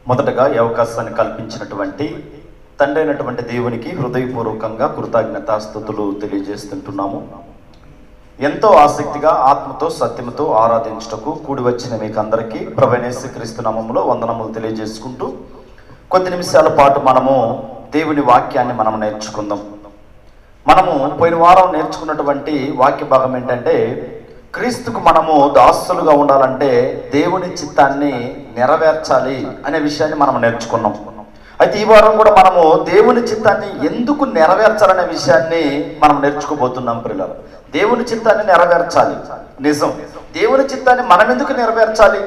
మొదటగా ఈ అవకాశాన్ని కల్పించినటువంటి తండ్రి అయినటువంటి దేవునికి హృదయపూర్వకంగా కృతజ్ఞతాస్తుతులు తెలియజేస్తుంటున్నాము. ఎంతో ఆసక్తిగా ఆత్మతో సత్యముతో ఆరాధించుటకు కూడి వచ్చిన మీకు అందరికీ ప్రభువైన యేసుక్రీస్తు నామములో వందనములు తెలియజేసుకుంటూ కొద్ది నిమిషాల పాటు మనము దేవుని వాక్యాన్ని మనం నేర్చుకుందాం. మనము పోయిన వారం నేర్చుకున్నటువంటి వాక్య భాగం ఏంటంటే, క్రీస్తుకు మనము దాసులుగా ఉండాలంటే దేవుని చిత్తాన్ని నెరవేర్చాలి అనే విషయాన్ని మనం నేర్చుకున్నాం. అయితే ఈ వారం కూడా మనము దేవుని చిత్తాన్ని ఎందుకు నెరవేర్చాలనే విషయాన్ని మనం నేర్చుకోబోతున్నాం. పిల్లలు, దేవుని చిత్తాన్ని నెరవేర్చాలి, నిజం. దేవుని చిత్తాన్ని మనం ఎందుకు నెరవేర్చాలి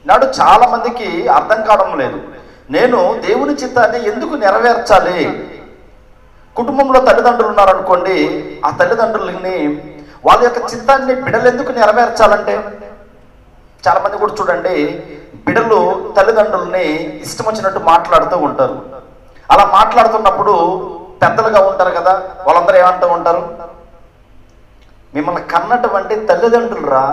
నాడు చాలా మందికి అర్థం కావడం లేదు. నేను దేవుని చిత్తాన్ని ఎందుకు నెరవేర్చాలి? కుటుంబంలో తల్లిదండ్రులు ఉన్నారనుకోండి, ఆ తల్లిదండ్రులని వాళ్ళ యొక్క చిత్తాన్ని బిడ్డలు ఎందుకు నెరవేర్చాలంటే, చాలా మంది కూడా చూడండి, బిడ్డలు తల్లిదండ్రుల్ని ఇష్టం వచ్చినట్టు మాట్లాడుతూ ఉంటారు. అలా మాట్లాడుతున్నప్పుడు పెద్దలుగా ఉంటారు కదా, వాళ్ళందరూ ఏమంటూ ఉంటారు, మిమ్మల్ని కన్నటువంటి తల్లిదండ్రులురా,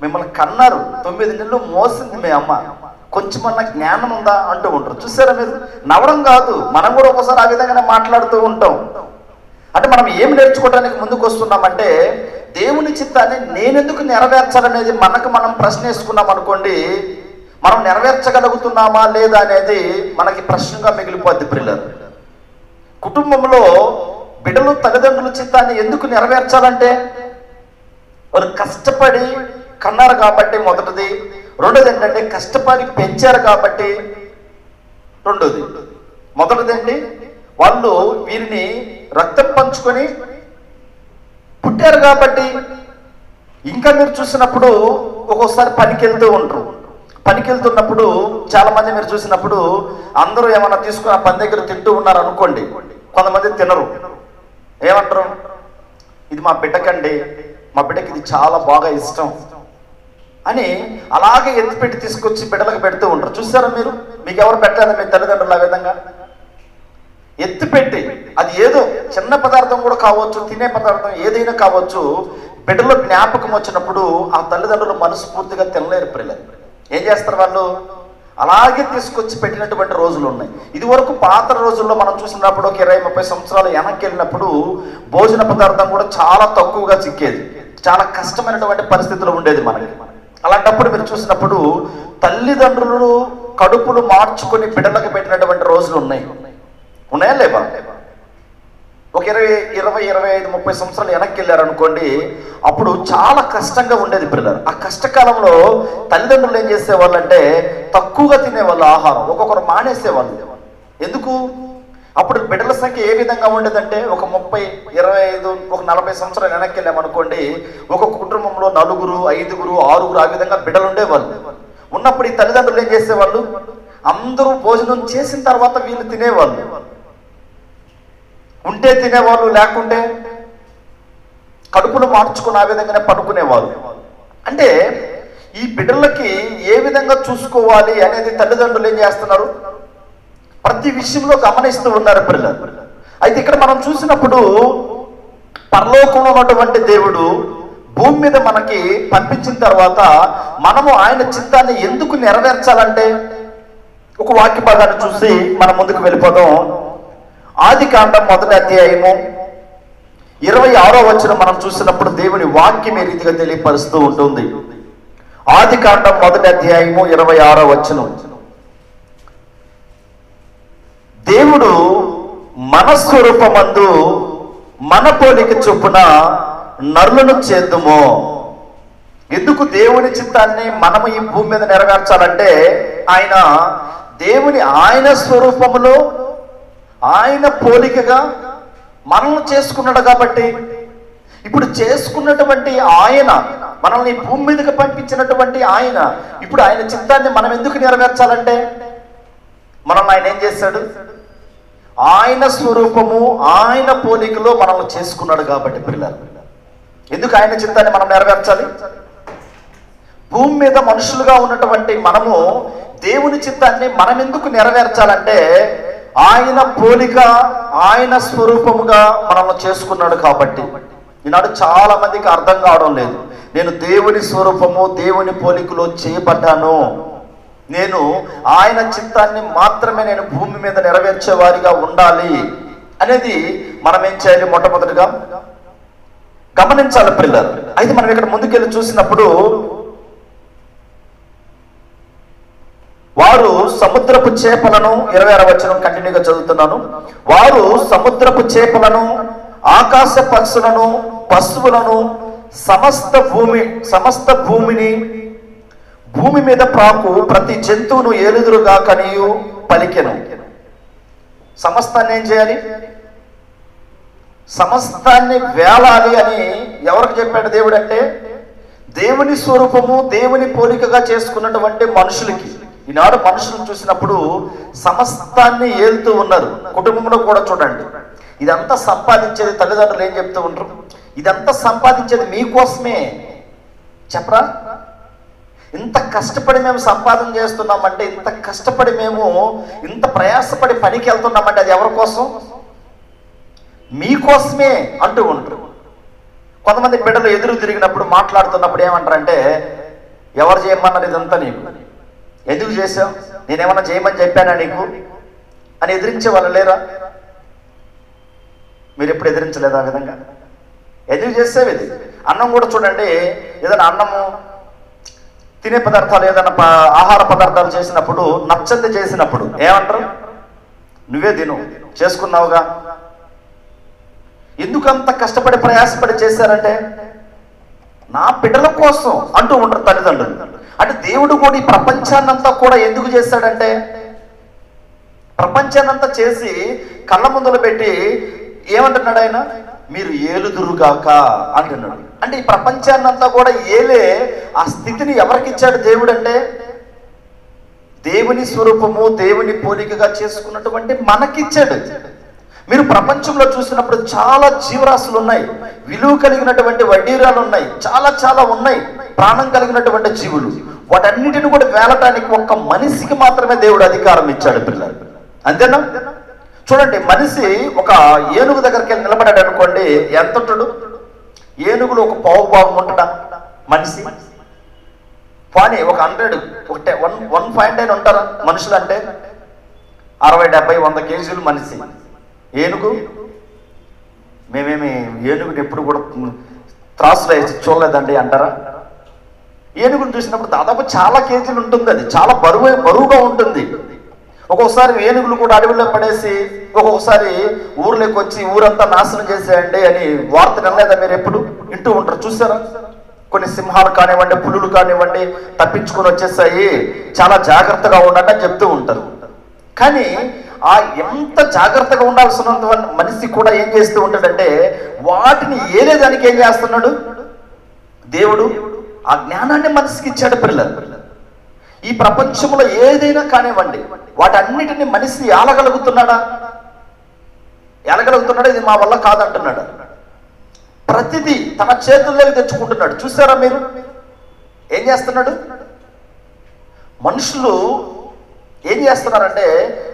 మిమ్మల్ని కన్నారు, 9 నెలలు మోసింది మీ అమ్మ, కొంచెమన్నా జ్ఞానం ఉందా అంటూ ఉంటారు. చూసారా మీరు? నవ్వడం కాదు, మనం కూడా ఒకసారి ఆ విధంగానే మాట్లాడుతూ ఉంటాం. అంటే మనం ఏం నేర్చుకోవడానికి ముందుకు వస్తున్నామంటే, దేవుని చిత్తాన్ని నేనెందుకు నెరవేర్చాలనేది మనకు మనం ప్రశ్న వేసుకున్నాం అనుకోండి, మనం నెరవేర్చగలుగుతున్నామా లేదా అనేది మనకి ప్రశ్నగా మిగిలిపోద్ది. పిల్లలు, కుటుంబంలో బిడ్డలు తల్లిదండ్రుల చిత్తాన్ని ఎందుకు నెరవేర్చాలంటే, వారు కష్టపడి కన్నారు కాబట్టి మొదటిది. రెండోది ఏంటంటే, కష్టపడి పెంచారు కాబట్టి రెండోది. మొదటిదండి, వాళ్ళు వీరిని రక్తం పంచుకొని పుట్టారు కాబట్టి. ఇంకా మీరు చూసినప్పుడు ఒక్కోసారి పనికి వెళ్తూ ఉంటారు. పనికి వెళ్తున్నప్పుడు చాలా మంది మీరు చూసినప్పుడు అందరూ ఏమన్నా తీసుకుని ఆ పని దగ్గర తింటూ ఉన్నారు అనుకోండి, కొంతమంది తినరు. ఏమంటారు, ఇది మా బిడ్డకండి, మా బిడ్డకి ఇది చాలా బాగా ఇష్టం అని అలాగే ఎత్తిపెట్టి తీసుకొచ్చి బిడ్డలకు పెడుతూ ఉంటారు. చూసారా మీరు? మీకు ఎవరు పెట్టారు? మీ తల్లిదండ్రులు ఆ విధంగా ఎత్తిపెట్టి, అది ఏదో చిన్న పదార్థం కూడా కావచ్చు, తినే పదార్థం ఏదైనా కావచ్చు, బిడ్డలో జ్ఞాపకం వచ్చినప్పుడు ఆ తల్లిదండ్రులు మనస్ఫూర్తిగా తినలేరు. పిల్లలు ఏం చేస్తారు, వాళ్ళు అలాగే తీసుకొచ్చి పెట్టినటువంటి రోజులు ఉన్నాయి. ఇది వరకు పాత రోజుల్లో మనం చూసినప్పుడు ఒక 20-30 సంవత్సరాలు వెనక్కి వెళ్ళినప్పుడు భోజన పదార్థం కూడా చాలా తక్కువగా చిక్కేది, చాలా కష్టమైనటువంటి పరిస్థితులు ఉండేది మనకి. అలాంటప్పుడు మీరు చూసినప్పుడు తల్లిదండ్రులు కడుపులు మార్చుకొని బిడ్డలకు పెట్టినటువంటి రోజులు ఉన్నాయా లేవా? ఒక 20-25-30 సంవత్సరాలు వెనక్కి వెళ్ళారనుకోండి, అప్పుడు చాలా కష్టంగా ఉండేది పిల్లలు. ఆ కష్టకాలంలో తల్లిదండ్రులు ఏం చేసేవాళ్ళు అంటే, తక్కువగా తినేవాళ్ళు ఆహారం, ఒక్కొక్కరు మానేసేవాళ్ళు. ఎందుకు? అప్పుడు బిడ్డల సంఖ్య ఏ విధంగా ఉండేదంటే, ఒక 30, 25, ఒక 40 సంవత్సరాలు వెనక్కి వెళ్ళామనుకోండి, ఒక కుటుంబంలో 4, 5, 6 ఆ విధంగా బిడ్డలు ఉండేవాళ్ళు. ఉన్నప్పుడు ఈ తల్లిదండ్రులు ఏం చేసేవాళ్ళు, అందరూ భోజనం చేసిన తర్వాత వీళ్ళు తినేవాళ్ళు. ఉంటే తినేవాళ్ళు, లేకుంటే కడుపులు మార్చుకుని ఆ విధంగానే పడుకునేవాళ్ళు. అంటే ఈ బిడ్డలకి ఏ విధంగా చూసుకోవాలి అనేది తల్లిదండ్రులు ఏం చేస్తున్నారు, ప్రతి విషయంలో గమనిస్తూ ఉన్నారు పిల్లలు. అయితే ఇక్కడ మనం చూసినప్పుడు పరలోకంలో ఉన్నటువంటి దేవుడు భూమి మీద మనకి పంపించిన తర్వాత మనము ఆయన చిత్తాన్ని ఎందుకు నెరవేర్చాలంటే, ఒక వాక్య భాగాన్ని చూసి మనం ముందుకు వెళ్ళిపోదాం. ఆదికాండం 1వ అధ్యాయము 26వ వచనం మనం చూసినప్పుడు దేవుని వాక్యం ఏ రీతిగా తెలియపరుస్తూ ఉంటుంది. ఆదికాండం 1వ అధ్యాయము 26వ వచనం, దేవుడు మన స్వరూపమందు మన పోలిక చొప్పున నరులను చేద్దుము. ఎందుకు దేవుని చిత్తాన్ని మనము ఈ భూమి మీద నెరవేర్చాలంటే, ఆయన స్వరూపములో ఆయన పోలికగా మనల్ని చేసుకున్నాడు కాబట్టి. ఇప్పుడు చేసుకున్నటువంటి ఆయన, మనల్ని భూమి మీదకి పంపించినటువంటి ఆయన, ఇప్పుడు ఆయన చిత్తాన్ని మనం ఎందుకు నెరవేర్చాలంటే, మనల్ని ఆయన ఏం చేశాడు, ఆయన స్వరూపము ఆయన పోలికలో మనల్ని చేసుకున్నాడు కాబట్టి. పిల్లలు, ఎందుకు ఆయన చిత్తాన్ని మనం నెరవేర్చాలి? భూమి మీద మనుషులుగా ఉన్నటువంటి మనము దేవుని చిత్తాన్ని మనం ఎందుకు నెరవేర్చాలంటే, ఆయన పోలిక ఆయన స్వరూపముగా మనల్ని చేసుకున్నాడు కాబట్టి. ఈనాడు చాలా మందికి అర్థం కావడం లేదు, నేను దేవుని స్వరూపము దేవుని పోలికలో చేయబడ్డాను నేను ఆయన చిత్తాన్ని మాత్రమే నేను భూమి మీద నెరవేర్చే వారిగా ఉండాలి అనేది మనం ఏం చేయాలి? మొట్టమొదటిగా గమనించాలి పిల్లలు. అయితే మనం ఇక్కడ ముందుకెళ్ళి చూసినప్పుడు వారు సముద్రపు చేపలను, 26వ వచనం కంటిన్యూగా చదువుతున్నాను, వారు సముద్రపు చేపలను, ఆకాశ పక్షులను, పశువులను, సమస్త భూమిని, భూమి మీద ప్రాకు ప్రతి జంతువును ఏలుదురుగా కనియు పలికెను. సమస్తాన్ని ఏం చేయాలి? సమస్తాన్ని వేలాలి అని ఎవరికి చెప్పాడు దేవుడు అంటే? దేవుని స్వరూపము, దేవుని పోలికగా చేసుకున్నటువంటి మనుషులకి. ఈనాడు మనుషులను చూసినప్పుడు సమస్తాన్ని ఏలుతూ ఉన్నారు. కుటుంబంలో కూడా చూడండి, ఇదంతా సంపాదించేది తల్లిదండ్రులు ఏం చెప్తూ ఉంటారు? ఇదంతా సంపాదించేది మీకోసమే చెప్పరా? ఇంత కష్టపడి మేము సంపాదన చేస్తున్నామంటే, ఇంత కష్టపడి మేము ఇంత ప్రయాసపడి పనికి వెళ్తున్నామంటే అది ఎవరి కోసం? మీకోసమే అంటూ ఉంటారు. కొంతమంది బిడ్డలు ఎదురు తిరిగినప్పుడు మాట్లాడుతున్నప్పుడు ఏమంటారంటే, ఎవరు చేయమన్నారు ఇదంతా? నీకు ఎందుకు చేసావు? నేనేమన్నా చేయమని చెప్పానా నీకు అని ఎదిరించే వాళ్ళు లేరా? మీరు ఎప్పుడు ఎదిరించలేదు ఆ విధంగా? ఎందుకు చేసేవి? ఇది అన్నం కూడా చూడండి, ఏదైనా అన్నము తినే పదార్థాలు, ఏదైనా ఆహార పదార్థాలు చేసినప్పుడు, నచ్చంది చేసినప్పుడు ఏమంటారు? నువ్వే తిను, చేసుకున్నావుగా. ఎందుకంత కష్టపడి ప్రయాసపడి చేశారంటే నా బిడ్డల కోసం అంటూ ఉంటారు తల్లిదండ్రులు. అంటే దేవుడు కూడా ఈ ప్రపంచాన్నంతా కూడా ఎందుకు చేశాడంటే, ప్రపంచాన్నంతా చేసి కళ్ళ ముందులో పెట్టి ఏమంటున్నాడు ఆయన? మీరు ఏలుదురుగాక అంటున్నాడు. అంటే ఈ ప్రపంచాన్నంతా కూడా ఏలే ఆ స్థితిని ఎవరికి ఇచ్చాడు దేవుడు అంటే? దేవుని స్వరూపము, దేవుని పోలికగా చేసుకున్నటువంటి మనకిచ్చాడు. మీరు ప్రపంచంలో చూసినప్పుడు చాలా జీవరాశులు ఉన్నాయి, విలువ కలిగినటువంటి వడ్డీరాలు ఉన్నాయి, చాలా చాలా ఉన్నాయి, ప్రాణం కలిగినటువంటి జీవులు. వాటన్నిటిని కూడా వేలటానికి ఒక్క మనిషికి మాత్రమే దేవుడు అధికారం ఇచ్చాడు పిల్లలు. అంతేనా? చూడండి, మనిషి ఒక ఏనుగు దగ్గరికి వెళ్ళి నిలబడాడు అనుకోండి, ఎంత ఉంటాడు? ఏనుగులు ఒక పావు భాగం ఉంటాడా మనిషి? కానీ ఒక 100 ఉంటారా మనుషులు? అంటే 60, 70, 100 కేజీలు మనిషి. ఏనుగు మేమేమి ఏనుగుని ఎప్పుడు కూడా త్రాసులో వేసి చూడలేదండి అంటారా? ఏనుగుని చూసినప్పుడు దాదాపు చాలా కేజీలు ఉంటుంది, అది చాలా బరువుగా ఉంటుంది. ఒక్కొక్కసారి ఏనుగులు కూడా అడవిలో పడేసి ఒక్కొక్కసారి ఊర్లోకి వచ్చి ఊరంతా నాశనం చేసేయండి అని వార్త వినలేదా? మీరు ఎప్పుడు వింటూ ఉంటారు, చూసారా? కొన్ని సింహాలు కానివ్వండి, పులులు కానివ్వండి తప్పించుకొని వచ్చేసాయి, చాలా జాగ్రత్తగా ఉండండి అని చెప్తూ ఉంటారు. కానీ ఆ ఎంత జాగ్రత్తగా ఉండాల్సినంత మనిషి కూడా ఏం చేస్తూ ఉంటాడంటే, వాటిని ఏలేదానికి ఏం చేస్తున్నాడు దేవుడు? ఆ జ్ఞానాన్ని మనిషికి ఇచ్చాడు పిల్లలు. ఈ ప్రపంచంలో ఏదైనా కానివ్వండి, వాటన్నిటిని మనిషి ఏలగలుగుతున్నాడా? ఇది మా వల్ల కాదంటున్నాడు. ప్రతిదీ తన చేతుల్లోకి తెచ్చుకుంటున్నాడు. చూసారా మీరు? ఏం చేస్తున్నాడు? మనుషులు ఏం చేస్తున్నారంటే,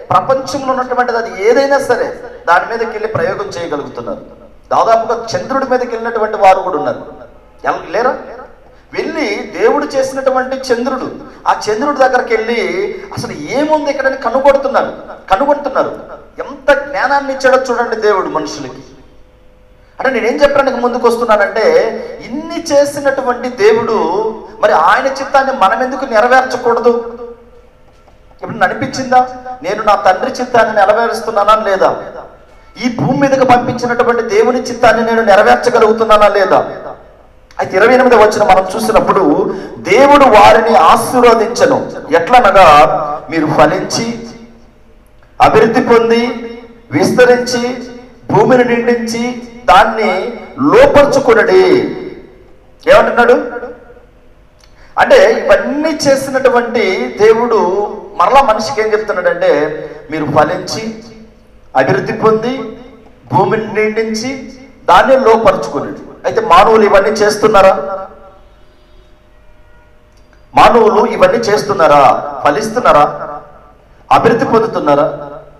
ప్రపంచంలో ఉన్నటువంటిది అది ఏదైనా సరే దాని మీదకి వెళ్ళి ప్రయోగం చేయగలుగుతున్నారు. దాదాపుగా చంద్రుడి మీదకి వెళ్ళినటువంటి వారు కూడా ఉన్నారు, లేరా? వెళ్ళి దేవుడు చేసినటువంటి చంద్రుడు, ఆ చంద్రుడి దగ్గరికి వెళ్ళి అసలు ఏముంది ఇక్కడ కనుగొంటున్నారు. ఎంత జ్ఞానాన్ని ఇచ్చాడో చూడండి దేవుడు మనుషులకి. అంటే నేనేం చెప్పడానికి ముందుకు వస్తున్నానంటే, ఇన్ని చేసినటువంటి దేవుడు మరి ఆయన చిత్తాన్ని మనం ఎందుకు నెరవేర్చకూడదు? ఇప్పుడు అనిపించిందా నేను నా తండ్రి చిత్తాన్ని నెరవేరుస్తున్నానా లేదా? ఈ భూమి మీదకి పంపించినటువంటి దేవుని చిత్తాన్ని నేను నెరవేర్చగలుగుతున్నానా లేదా? అయితే 28వ వచనం మనం చూసినప్పుడు, దేవుడు వారిని ఆశీర్వదించను ఎట్లనగా, మీరు ఫలించి అభివృద్ధి పొంది విస్తరించి భూమిని నిండించి దాన్ని లోపరుచుకునడి. ఏమంటున్నాడు అంటే, ఇవన్నీ చేసినటువంటి దేవుడు మరలా మనిషికి ఏం చెప్తున్నాడంటే, మీరు ఫలించి అభివృద్ధి పొంది భూమిని నిండించి దాన్ని లోపరుచుకునడి. అయితే మానవులు ఇవన్నీ చేస్తున్నారా? ఫలిస్తున్నారా? అభివృద్ధి పొందుతున్నారా?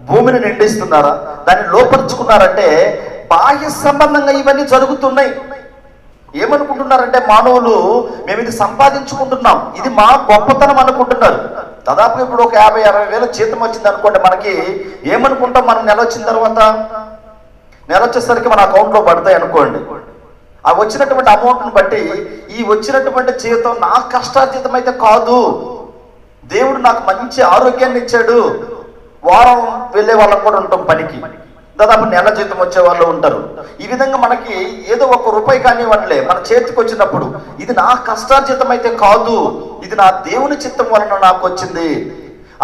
భూమిని నిండిస్తున్నారా? దాన్ని లోపరుచుకున్నారంటే బాహ్య సంబంధంగా ఇవన్నీ జరుగుతున్నాయి. ఏమనుకుంటున్నారంటే మానవులు, మేము ఇది సంపాదించుకుంటున్నాం, ఇది మా గొప్పతనం అనుకుంటున్నారు. దాదాపు ఇప్పుడు ఒక 50-60 వేల జీతం వచ్చింది అనుకోండి, మనకి ఏమనుకుంటాం, మనం నెల వచ్చిన తర్వాత నెల వచ్చేసరికి మన అకౌంట్లో పడతాయి అనుకోండి. ఆ వచ్చినటువంటి అమౌంట్ని బట్టి ఈ వచ్చినటువంటి జీవితం నా కష్టార్జితం అయితే కాదు, దేవుడు నాకు మంచి ఆరోగ్యాన్ని ఇచ్చాడు. వారం వెళ్ళే వాళ్ళం కూడా ఉంటాం పనికి, దాదాపు నెల జీతం వచ్చే వాళ్ళు ఉంటారు. ఈ విధంగా మనకి ఏదో ₹1 కానివ్వండిలే మన చేతికి వచ్చినప్పుడు ఇది నా కష్టార్జితం అయితే కాదు, ఇది నా దేవుని చిత్తం వలన నాకు వచ్చింది,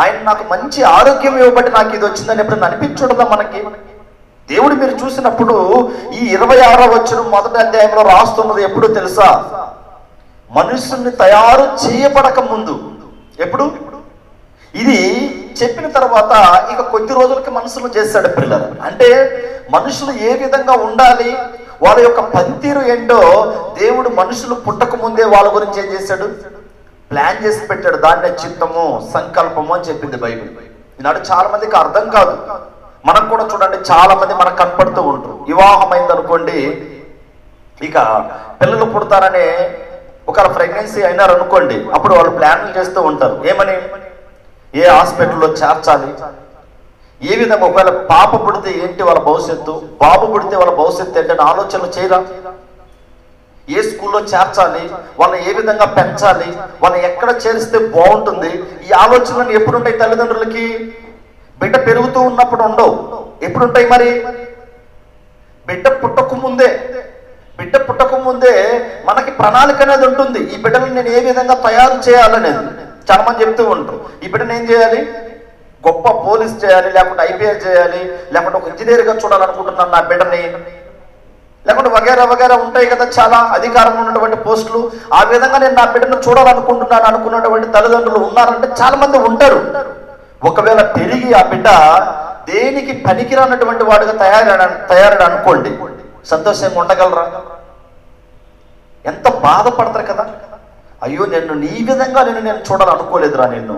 ఆయన నాకు మంచి ఆరోగ్యం ఇవ్వబట్టి నాకు ఇది వచ్చిందని ఎప్పుడు అనిపించడదా మనకి? దేవుడు మీరు చూసినప్పుడు ఈ 26వ వచనం మొదటి అధ్యాయంలో రాస్తున్నది ఎప్పుడు తెలుసా? మనుషుల్ని తయారు చేయబడక ముందు. ఎప్పుడు? ఇది చెప్పిన తర్వాత ఇక కొద్ది రోజులకి మనుషులు చేశాడు పిల్లలు. అంటే మనుషులు ఏ విధంగా ఉండాలి, వాళ్ళ యొక్క పనితీరు ఏంటో దేవుడు మనుషులు పుట్టక ముందే వాళ్ళ గురించి ఏం చేశాడు? ప్లాన్ చేసి పెట్టాడు. దాన్నే చిత్తము, సంకల్పము అని చెప్పింది బైబిల్. ఈనాడు చాలా మందికి అర్థం కాదు. మనం కూడా చూడండి, చాలా మంది మనకు కనపడుతూ ఉంటారు. వివాహం అయింది అనుకోండి, ఇక పిల్లలు పుడతారనే ఒకవేళ ప్రెగ్నెన్సీ అయినారు అనుకోండి, అప్పుడు వాళ్ళు ప్లాన్లు చేస్తూ ఉంటారు. ఏమని? ఏ హాస్పిటల్లో చేర్చాలి, ఏ విధంగా, ఒకవేళ పాప పుడితే ఏంటి వాళ్ళ భవిష్యత్తు, బాబు పుడితే వాళ్ళ భవిష్యత్తు ఏంటని ఆలోచనలు చేయరా? ఏ స్కూల్లో చేర్చాలి, వాళ్ళని ఏ విధంగా పెంచాలి, వాళ్ళని ఎక్కడ చేరిస్తే బాగుంటుంది, ఈ ఆలోచనలు ఎప్పుడు ఉంటాయి తల్లిదండ్రులకి? బిడ్డ పెరుగుతూ ఉన్నప్పుడు ఉండవు. ఎప్పుడుంటాయి మరి? బిడ్డ పుట్టక ముందే మనకి ప్రణాళిక అనేది ఉంటుంది. ఈ బిడ్డను నేను ఏ విధంగా తయారు చేయాలనేది చాలా మంది చెప్తూ ఉంటారు. ఈ బిడ్డను ఏం చేయాలి? గొప్ప పోలీస్ చేయాలి, లేకుంటే IPS చేయాలి, లేకుంటే ఒక ఇంజనీర్గా చూడాలనుకుంటున్నాను నా బిడ్డని, లేకుంటే వగేరా ఉంటాయి కదా చాలా అధికారంలో ఉన్నటువంటి పోస్టులు. ఆ విధంగా నేను నా బిడ్డను చూడాలనుకుంటున్నాను అనుకున్నటువంటి తల్లిదండ్రులు ఉన్నారంటే చాలా మంది ఉంటారు. ఒకవేళ పెరిగి ఆ బిడ్డ దేనికి పనికిరానటువంటి వాడుగా తయారని అనుకోండి, సంతోషంగా ఉండగలరా? ఎంత బాధపడతారు కదా. అయ్యో నిన్ను నీ విధంగా నేను చూడాలనుకోలేదురా నిన్ను.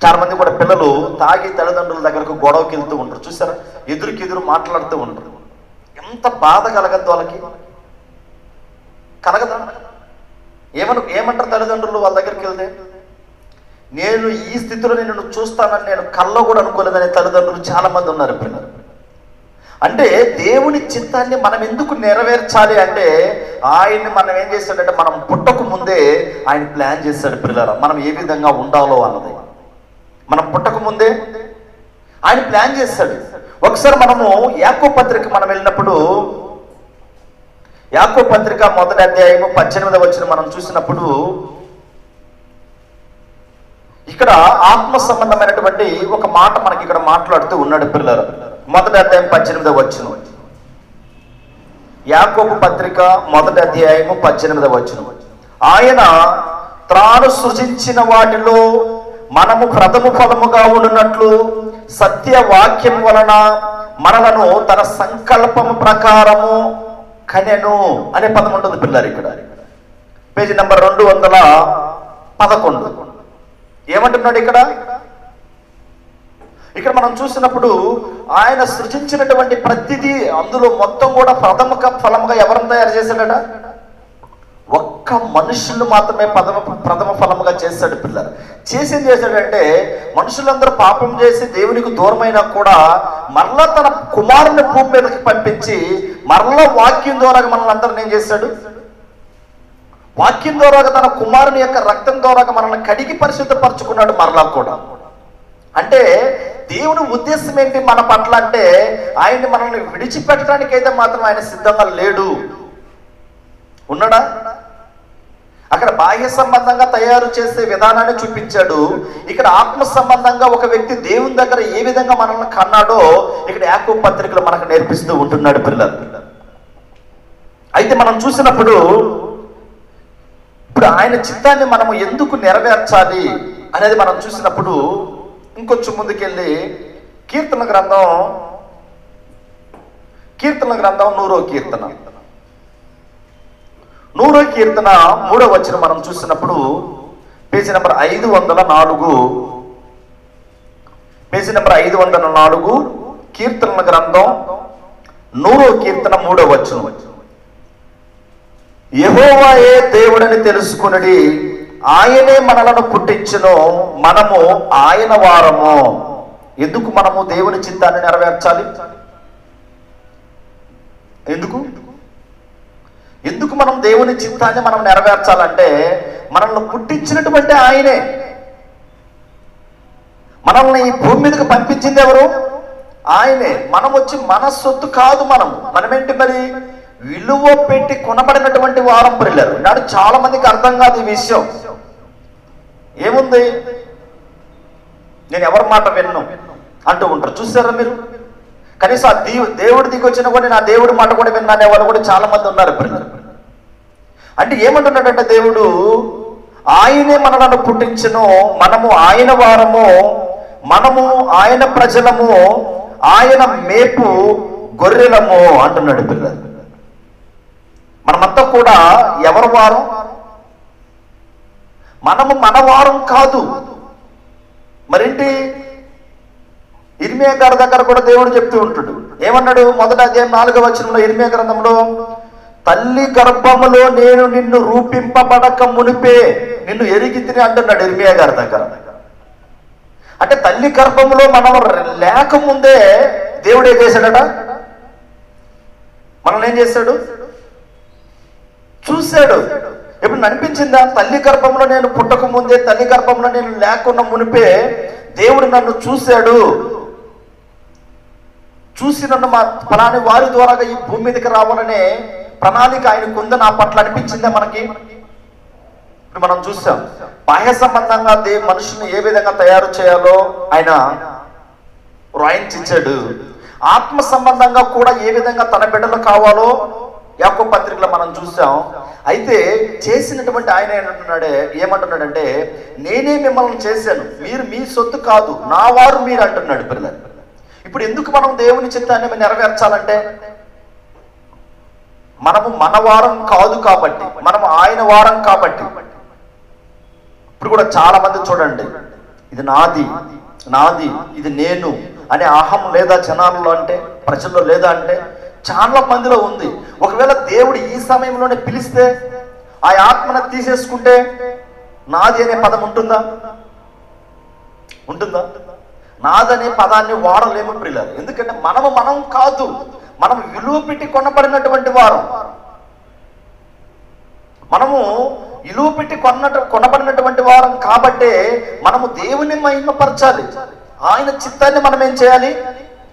చాలా మంది కూడా పిల్లలు తాగి తల్లిదండ్రుల దగ్గరకు గొడవకి వెళ్తూ ఉంటారు, చూసారా? ఎదురుకెదురు మాట్లాడుతూ ఉంటారు. ఎంత బాధ కలగద్దు వాళ్ళకి, కలగదా? ఏమంటారు తల్లిదండ్రులు వాళ్ళ దగ్గరికి వెళ్తే? నేను ఈ స్థితిలో నేను చూస్తానని నేను కల్లో కూడా అనుకోలేదనే తల్లిదండ్రులు చాలా మంది ఉన్నారు పిల్లలు. అంటే దేవుని చిత్తాన్ని మనం ఎందుకు నెరవేర్చాలి అంటే, ఆయన్ని మనం ఏం చేస్తాడంటే, మనం పుట్టక ముందే ఆయన ప్లాన్ చేశాడు పిల్లలు, మనం ఏ విధంగా ఉండాలో అన్నది. మనం పుట్టక ముందే ఆయన ప్లాన్ చేశాడు. ఒకసారి మనము యాకోబు పత్రిక మనం వెళ్ళినప్పుడు, యాకోబు పత్రిక మొదటి అధ్యాయము 18వ వచనం మనం చూసినప్పుడు, ఇక్కడ ఆత్మ సంబంధమైనటువంటి ఒక మాట మనకి ఇక్కడ మాట్లాడుతూ ఉన్నాడు పిల్లలు. మొదటి అధ్యాయం 18వ వచనం, యాకోబు పత్రిక మొదటి అధ్యాయము 18వ వచనం. ఆయన తాను సృజించిన వాటిలో మనము ప్రథమ ఫలముగా ఉండునట్లు సత్య వాక్యం వలన మనలను తన సంకల్పము ప్రకారము కనెను అనే పదం ఉంటుంది పిల్లలు. ఇక్కడ పేజీ నంబర్ 211. ఏమంటున్నాడు ఇక్కడ? ఇక్కడ మనం చూసినప్పుడు ఆయన సృజించినటువంటి ప్రతిదీ, అందులో మొత్తం కూడా ప్రథమ ఫలముగా ఎవరిని తయారు చేశాడట? ఒక్క మనుషులు మాత్రమే ప్రథమ ఫలముగా చేశాడు పిల్లలు. చేసింది చేశాడంటే, మనుషులందరూ పాపం చేసి దేవునికి దూరమైనా కూడా మరలా తన కుమారుని భూమి మీదకి పంపించి మరలా వాక్యం ద్వారా మనల్ని అందరిని ఏం చేశాడు? వాక్యం ద్వారా తన కుమారుని యొక్క రక్తం ద్వారా మనల్ని కడిగి పరిశుద్ధపరచుకున్నాడు మరలా కూడా. అంటే దేవుని ఉద్దేశం ఏంటి మన పట్ల అంటే, ఆయన్ని మనల్ని విడిచిపెట్టడానికి అయితే మాత్రం ఆయన సిద్ధంగా లేడు. ఉన్నాడా? అక్కడ బాహ్య సంబంధంగా తయారు చేసే విధానాన్ని చూపించాడు. ఇక్కడ ఆత్మ సంబంధంగా ఒక వ్యక్తి దేవుని దగ్గర ఏ విధంగా మనల్ని కన్నాడో ఇక్కడ యాకోబు పత్రికలో మనకు నేర్పిస్తూ ఉంటున్నాడు పిల్లలు. అయితే మనం చూసినప్పుడు ఇప్పుడు ఆయన చిత్తాన్ని మనము ఎందుకు నెరవేర్చాలి అనేది మనం చూసినప్పుడు, ఇంకొంచెం ముందుకెళ్ళి కీర్తన గ్రంథం 100వ కీర్తన 3వ వచనం మనం చూసినప్పుడు పేజీ నెంబర్ 504 కీర్తనల గ్రంథం 100వ కీర్తన 3వ వచనం. యెహోవాయే దేవుడని తెలుసుకొనుడి, ఆయనే మనలను పుట్టించును, మనము ఆయన వారము. ఎందుకు మనము దేవుని చిత్తాన్ని నెరవేర్చాలి? ఎందుకు మనం దేవుని చిత్తాన్ని మనం నెరవేర్చాలంటే, మనల్ని పుట్టించినటువంటి ఆయనే. మనల్ని ఈ భూమి మీదకి పంపించింది ఎవరు? ఆయనే. మనం వచ్చి మన సొత్తు కాదు. మనమేంటి మరి? విలువ పెట్టి కొనబడినటువంటి వారం పిల్లలు. నాడు చాలా మందికి అర్థం కాదు ఈ విషయం. ఏముంది, నేను ఎవరి మాట విన్ను అంటూ ఉంటారు. చూసారా మీరు? కనీసం ఆ దేవుడి దిగి వచ్చినా కూడా నా దేవుడి మాట కూడా విన్నా అనే వాళ్ళు కూడా చాలా మంది ఉన్నారు పిల్లలు. అంటే ఏమంటున్నాడంటే దేవుడు, ఆయనే మనలను పుట్టించును, మనము ఆయన వారము, మనము ఆయన ప్రజలము, ఆయన మేపు గొర్రెలము అంటున్నాడు పిల్లలు. మనమంతా కూడా ఎవరి వారం? మనము మన వారం కాదు. మరేంటి? ఇర్మియా గారి దగ్గర కూడా దేవుడు చెప్తూ ఉంటాడు. ఏమన్నాడు? మొదటి అధ్యాయం 4వ వచనంలో ఇర్మియా గ్రంథంలో, తల్లి గర్భములో నేను నిన్ను రూపింపబడక మునిపే నిన్ను ఎరిగి తిని అంటున్నాడు ఇర్మియా గారి దగ్గర. అంటే తల్లి గర్భములో మనం లేకముందే దేవుడు ఏం చేశాడట? మనల్ని ఏం చేశాడు? చూశాడు. ఎప్పుడు అనిపించిందా? తల్లి గర్భంలో నేను పుట్టక ముందే, తల్లి గర్భంలో నేను లేకున్న మునిపే దేవుడు నన్ను చూశాడు, చూసి నన్ను మా ఫలాని వారి ద్వారాగా ఈ భూమి మీదకి రావాలనే ప్రణాళిక ఆయనకు ఉందని నా పట్ల అనిపించిందా మనకి? ఇప్పుడు మనం చూసాం, బాహ్య సంబంధంగా మనుషుని ఏ విధంగా తయారు చేయాలో ఆయన రాయించాడు. ఆత్మ సంబంధంగా కూడా ఏ విధంగా తన బిడ్డలు కావాలో యాకోబు పత్రికలో మనం చూసాం. అయితే చేసినటువంటి ఆయన ఏమంటున్నాడంటే, నేనే మిమ్మల్ని చేశాను, మీరు మీ సొత్తు కాదు, నా వారు మీరు అంటున్నాడు పిల్లలు. ఇప్పుడు ఎందుకు మనం దేవుని చిత్తాన్ని నెరవేర్చాలంటే, మనము మన వారం కాదు కాబట్టి, మనము ఆయన వారం కాబట్టి. ఇప్పుడు కూడా చాలా మంది చూడండి, ఇది నాది నాది ఇది నేను అనే అహం లేదా జనాల్లో, అంటే ప్రజల్లో లేదా అంటే చాలా మందిలో ఉంది. ఒకవేళ దేవుడు ఈ సమయంలోనే పిలిస్తే ఆ ఆత్మను తీసేసుకుంటే నాది అనే పదం ఉంటుందా? నాదనే పదాన్ని వాడలేము ప్రియులారు. ఎందుకంటే మనం కాదు, మనం విలువ పెట్టి కొనబడినటువంటి వారు. మనము విలువ పెట్టి కొనబడినటువంటి వారం కాబట్టే మనము దేవుని మహిమపరచాలి. ఆయన చిత్తాన్ని మనం ఏం చేయాలి?